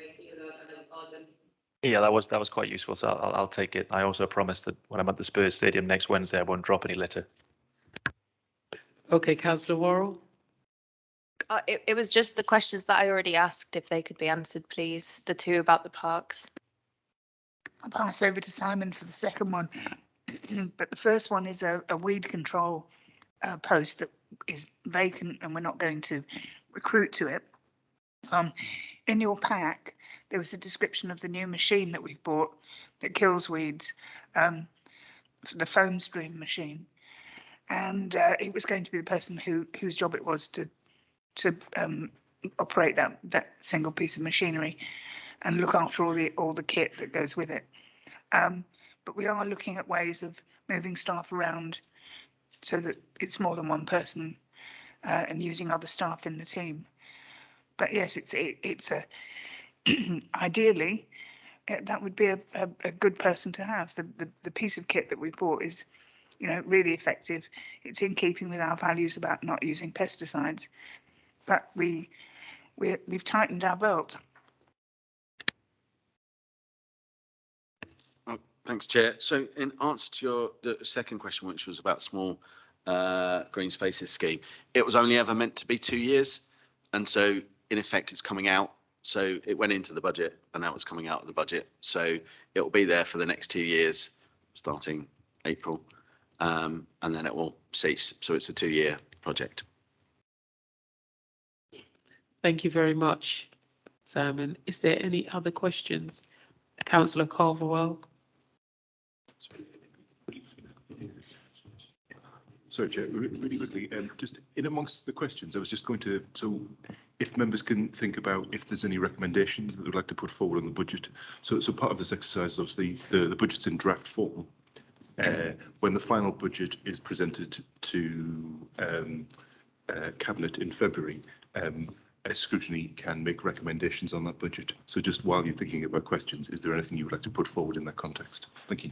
Yeah, that was quite useful. So I'll take it. I also promise that when I'm at the Spurs Stadium next Wednesday, I won't drop any litter. Okay, Councillor Worrell. It was just the questions that I already asked, if they could be answered, please. The two about the parks. I'll pass over to Simon for the second one. But the first one is a weed control post that is vacant, and we're not going to recruit to it. In your pack, there was a description of the new machine that we've bought that kills weeds, for the foam stream machine. And it was going to be the person whose job it was to operate that single piece of machinery and look after all the kit that goes with it. But we are looking at ways of moving staff around so that it's more than one person, and using other staff in the team. But yes, it's a ideally that would be a good person to have. The piece of kit that we bought is, really effective. It's in keeping with our values about not using pesticides, but we've tightened our belt. Thanks, Chair. So in answer to the second question, which was about small green spaces scheme, it was only ever meant to be 2 years. And so in effect, it's coming out. So it went into the budget and now it's coming out of the budget. So it will be there for the next 2 years, starting April, and then it will cease. So it's a 2-year project. Thank you very much, Simon. Is there any other questions? Councillor Calverwell. Sorry, Chair, really quickly, just in amongst the questions, I was just going to, so if members can think about if there's any recommendations that they'd like to put forward on the budget. So part of this exercise, obviously, the budget's in draft form. When the final budget is presented to Cabinet in February, Scrutiny can make recommendations on that budget. So just while you're thinking about questions, is there anything you would like to put forward in that context? Thank you.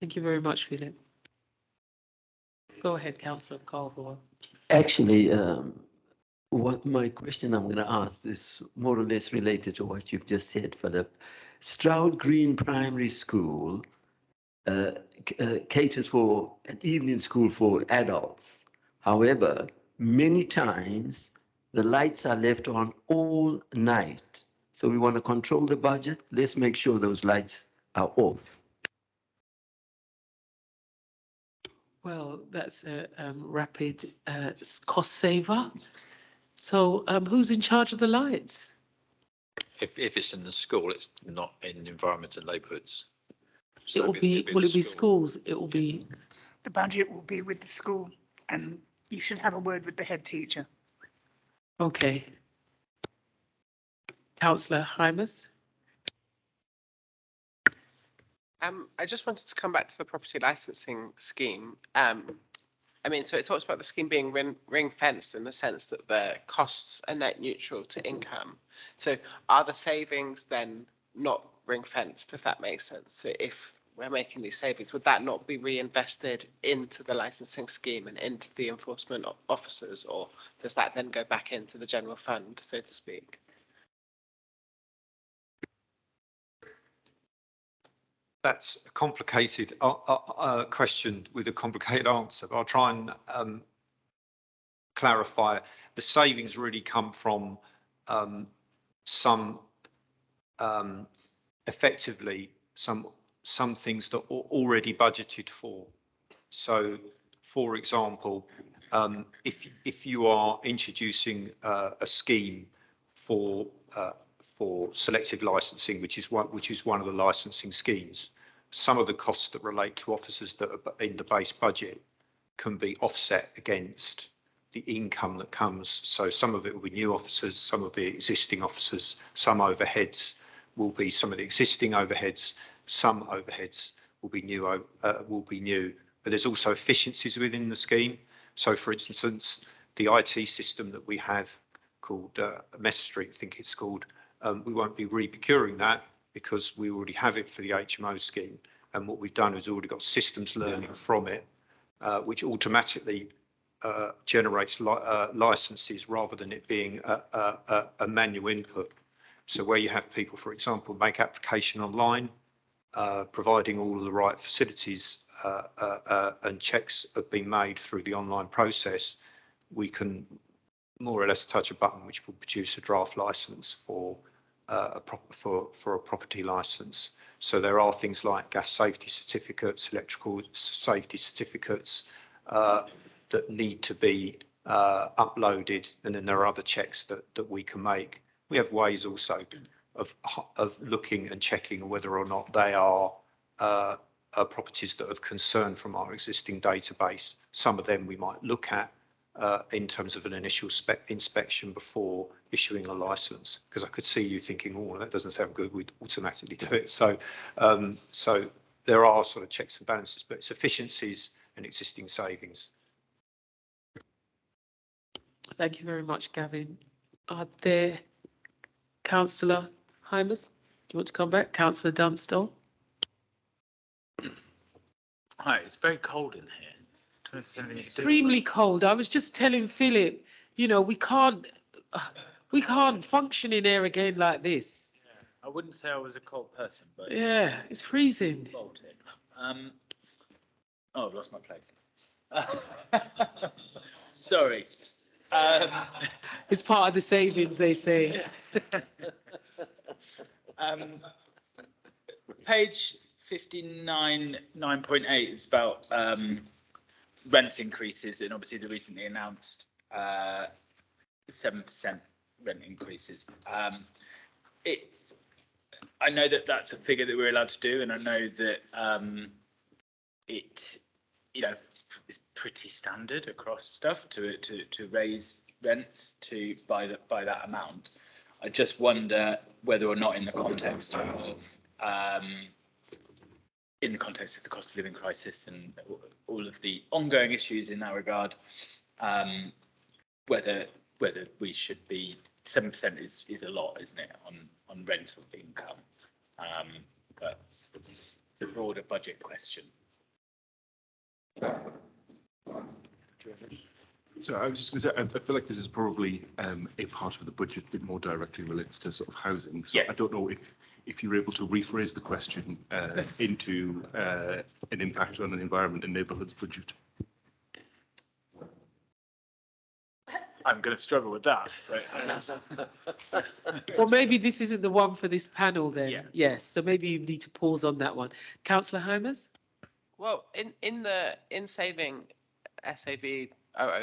Thank you very much, Philip. Go ahead, Councillor Calverwell. Actually, what my question I'm going to ask is more or less related to what you've just said, Philip. Stroud Green Primary School caters for an evening school for adults. However, many times the lights are left on all night. So we want to control the budget. Let's make sure those lights are off. Well, that's a rapid cost saver. So who's in charge of the lights? If it's in the school, it's not in environment and neighbourhoods. So It will be, will it be schools? It will be. The budget will be with the school, and you should have a word with the head teacher. Okay. Councillor Hymas. I just wanted to come back to the property licensing scheme. I mean, so it talks about the scheme being ring fenced in the sense that the costs are net neutral to income. So are the savings then not ring fenced, if that makes sense? So if we're making these savings, would that not be reinvested into the licensing scheme and into the enforcement officers, or does that then go back into the general fund, so to speak? That's a complicated question with a complicated answer, but I'll try and clarify. The savings really come from effectively some things that are already budgeted for. So, for example, if you are introducing a scheme for selective licensing, which is one of the licensing schemes, some of the costs that relate to officers that are in the base budget can be offset against the income that comes. So some of it will be new officers, some will be existing officers, some overheads will be some of the existing overheads, some overheads will be new, but there's also efficiencies within the scheme. So for instance, the IT system that we have called Street, I think it's called, we won't be re-procuring that because we already have it for the HMO scheme. And what we've done is already got systems learning from it, which automatically generates licenses rather than it being a manual input. So where you have people, for example, make application online, providing all of the right facilities and checks have been made through the online process, we can more or less touch a button which will produce a draft license or for a property license. So there are things like gas safety certificates, electrical safety certificates that need to be uploaded, and then there are other checks that we can make. We have ways also of looking and checking whether or not they are properties that of concern from our existing database. Some of them we might look at in terms of an initial inspection before issuing a license, because I could see you thinking, oh, that doesn't sound good, we'd automatically do it. So, so there are sort of checks and balances, but it's efficiencies and existing savings. Thank you very much, Gavin. Are there, Councillor Hymas, do you want to come back? Councillor Dunstall. Hi, it's very cold in here. Extremely cold. I was just telling Philip, you know, we can't function in here again like this. Yeah, I wouldn't say I was a cold person, but yeah, it's freezing. Baltic. Oh, I've lost my place. Sorry. It's part of the savings, they say. Page 59, 9.8 is about rent increases, and obviously the recently announced 7% rent increases. I know that that's a figure that we're allowed to do, and I know that it's pretty standard across stuff to raise rents by that amount. I just wonder whether or not in the context of the cost of living crisis and all of the ongoing issues in that regard, whether we should be 7% is a lot, isn't it, on rental income? But it's a broader budget question. So I was just going to say, I feel like this is probably a part of the budget that more directly relates to sort of housing. So I don't know if you're able to rephrase the question into an impact on an environment and neighbourhoods budget. I'm going to struggle with that. So. Well, maybe this isn't the one for this panel then. Yeah. Yes, so maybe you need to pause on that one. Councillor Hymas? Well, in saving SAV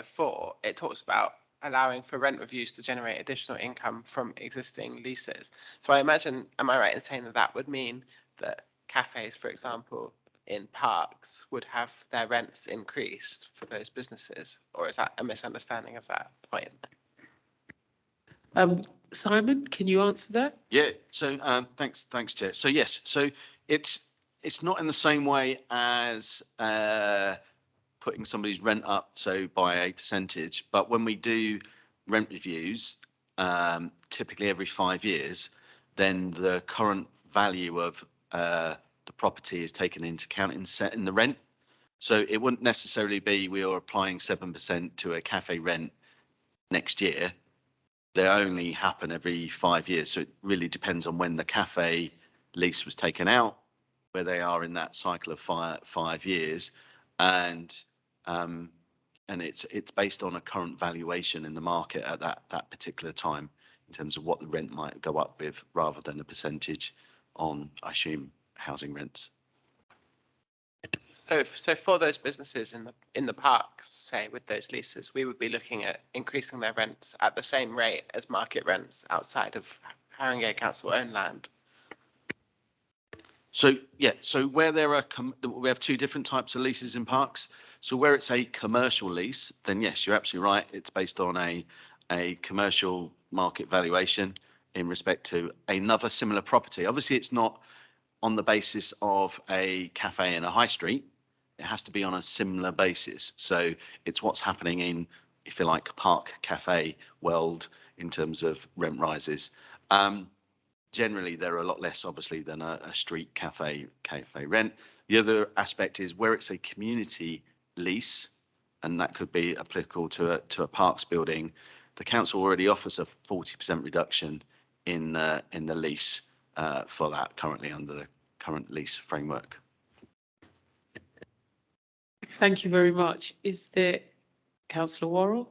004, it talks about allowing for rent reviews to generate additional income from existing leases. So I imagine, am I right in saying that that would mean that cafes, for example, in parks would have their rents increased for those businesses, or is that a misunderstanding of that point? Simon, can you answer that? Yeah, so thanks, Chair. So yes, so it's not in the same way as putting somebody's rent up, so by a percentage, but when we do rent reviews, typically every 5 years, then the current value of the property is taken into account in setting the rent. So it wouldn't necessarily be we are applying 7% to a cafe rent next year. They only happen every 5 years. So it really depends on when the cafe lease was taken out, where they are in that cycle of 5 years. And it's based on a current valuation in the market at that particular time in terms of what the rent might go up with, rather than a percentage on, I assume, housing rents. So for those businesses in the parks, say with those leases, we would be looking at increasing their rents at the same rate as market rents outside of Haringey Council owned land. So, yeah, so where there are, we have two different types of leases in parks. So where it's a commercial lease, then yes, you're absolutely right. It's based on a commercial market valuation in respect to another similar property. Obviously, it's not on the basis of a cafe in a high street. It has to be on a similar basis. So it's what's happening in, if you like, park cafe world in terms of rent rises. Generally, they're a lot less, obviously, than a street cafe rent. The other aspect is where it's a community lease, and that could be applicable to a parks building. The council already offers a 40% reduction in the lease for that currently under the current lease framework. Thank you very much. Is there Councillor Worrell?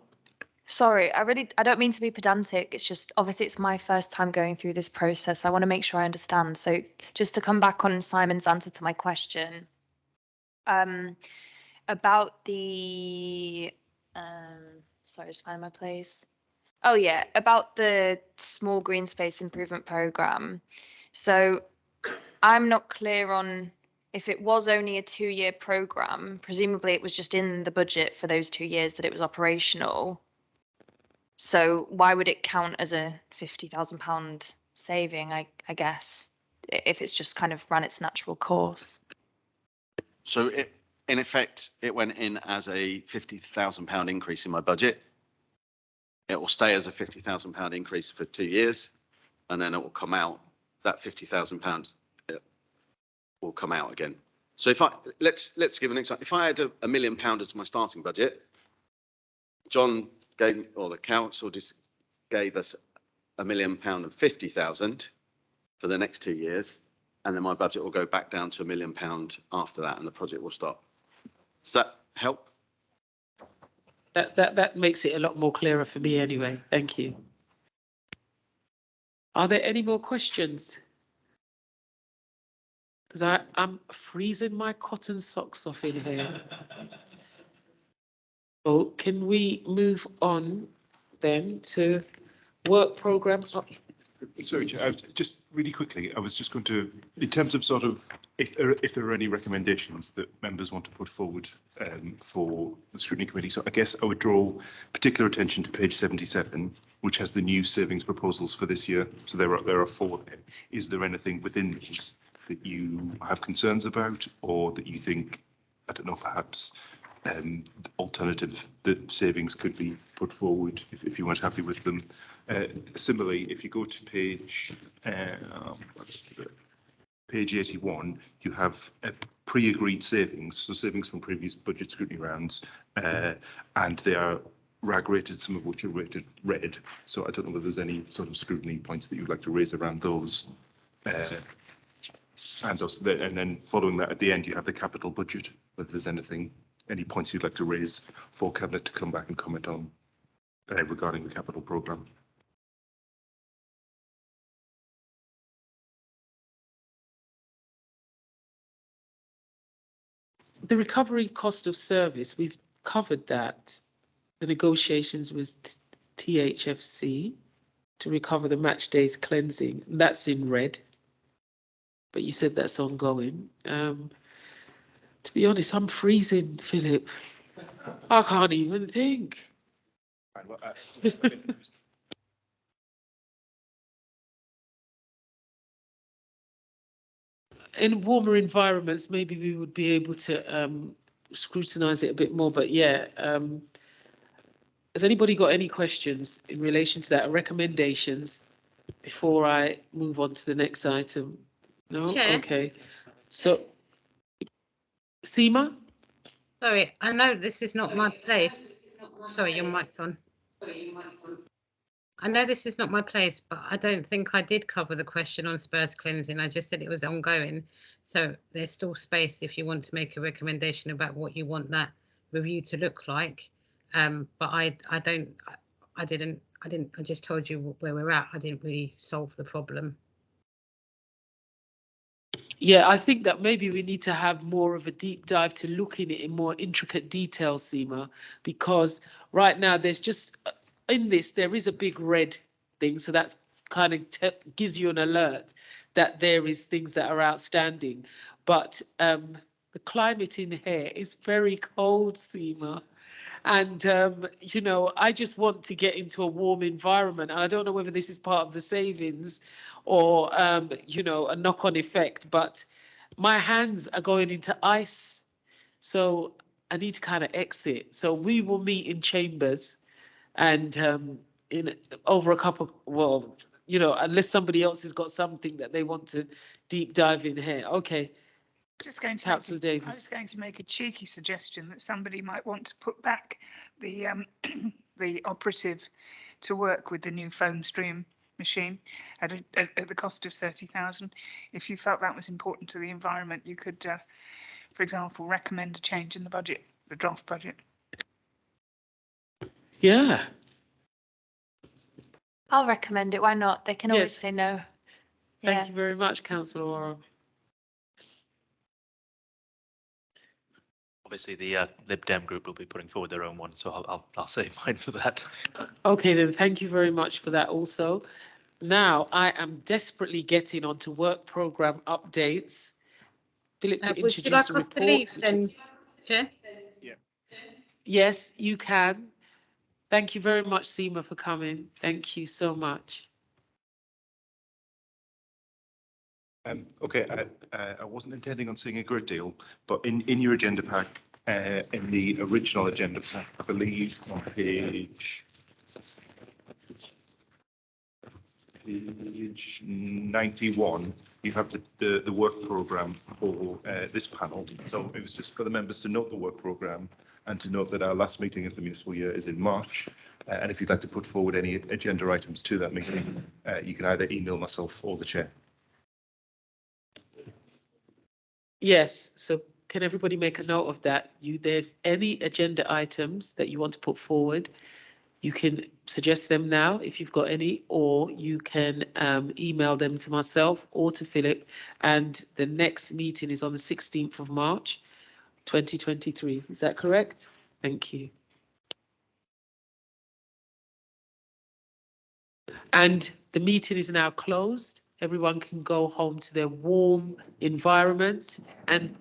Sorry, I don't mean to be pedantic. It's just obviously it's my first time going through this process. I want to make sure I understand. So just to come back on Simon's answer to my question, about the sorry, just finding my place. Oh yeah, about the small green space improvement program. So I'm not clear on if it was only a 2-year program. Presumably it was just in the budget for those 2 years that it was operational. So why would it count as a £50,000 saving, I guess, if it's just kind of run its natural course? So in effect, it went in as a £50,000 increase in my budget. It will stay as a £50,000 increase for 2 years, and then it will come out, that £50,000 will come out again. So if let's give an example. If I had £1 million as my starting budget, John gave, or the council just gave us £1 million and 50,000 for the next 2 years, and then my budget will go back down to £1 million after that, and the project will stop. Does that help? That makes it a lot more clearer for me anyway. Thank you. Are there any more questions? Because I'm freezing my cotton socks off in here. So can we move on then to work programme? Sorry, Chair, just really quickly, I was just going to, in terms of sort of, if there are any recommendations that members want to put forward for the scrutiny committee, so I guess I would draw particular attention to page 77, which has the new savings proposals for this year. So there are 4 there. Is there anything within these that you have concerns about, or that you think, I don't know, perhaps alternative that savings could be put forward if you weren't happy with them? Similarly, if you go to page 81, you have pre-agreed savings, so savings from previous budget scrutiny rounds, and they are RAG rated, some of which are rated red. So I don't know whether there's any sort of scrutiny points that you'd like to raise around those. And also, and then following that, at the end, you have the capital budget, whether there's any points you'd like to raise for Cabinet to come back and comment on regarding the capital programme. The recovery cost of service, we've covered that. The negotiations with THFC to recover the match days cleansing. That's in red. But you said that's ongoing. To be honest, I'm freezing, Philip. I can't even think. In warmer environments, maybe we would be able to scrutinise it a bit more. But yeah, has anybody got any questions in relation to that, or recommendations before I move on to the next item? No? Chair? Okay. So, Seema? Sorry, I know this is not my place. Sorry, your mic's on. I know this is not my place, but I don't think I did cover the question on Spurs cleansing. I just said it was ongoing. So there's still space if you want to make a recommendation about what you want that review to look like. But I just told you where we're at. I didn't really solve the problem. Yeah, I think that maybe we need to have more of a deep dive to look in it in more intricate detail, Seema, because right now there's just, in this, there is a big red thing. So that's kind of gives you an alert that there is things that are outstanding. But the climate in here is very cold, Seema. And, you know, I just want to get into a warm environment. And I don't know whether this is part of the savings or, you know, a knock-on effect, but my hands are going into ice. So I need to kind of exit. So we will meet in chambers and in over a couple, well, you know, unless somebody else has got something that they want to deep dive in here. Okay. Just going to Councillor I was Davis. going to make a cheeky suggestion that somebody might want to put back the the operative to work with the new foam stream machine at the cost of 30,000. If you felt that was important to the environment, you could, for example, recommend a change in the budget, the draft budget. Yeah. I'll recommend it. Why not? They can always Yes. say no. Thank you very much, Councillor Warren. Obviously, the Lib Dem group will be putting forward their own one, so I'll save mine for that. Okay, then thank you very much for that also. Now I am desperately getting onto work programme updates. Philip, to Would you introduce like a us to report. leave then, Chair? Yes, you can. Thank you very much, Seema, for coming. Thank you so much. Okay, I wasn't intending on saying a great deal, but in your agenda pack, in the original agenda pack, I believe on page 91, you have the work programme for this panel. So it was just for the members to note the work programme and to note that our last meeting of the municipal year is in March. And if you'd like to put forward any agenda items to that meeting, you can either email myself or the chair. Yes, so can everybody make a note of that? There's any agenda items that you want to put forward, you can suggest them now if you've got any, or you can email them to myself or to Philip. And the next meeting is on the 16th of March, 2023. Is that correct? Thank you. And the meeting is now closed. Everyone can go home to their warm environment and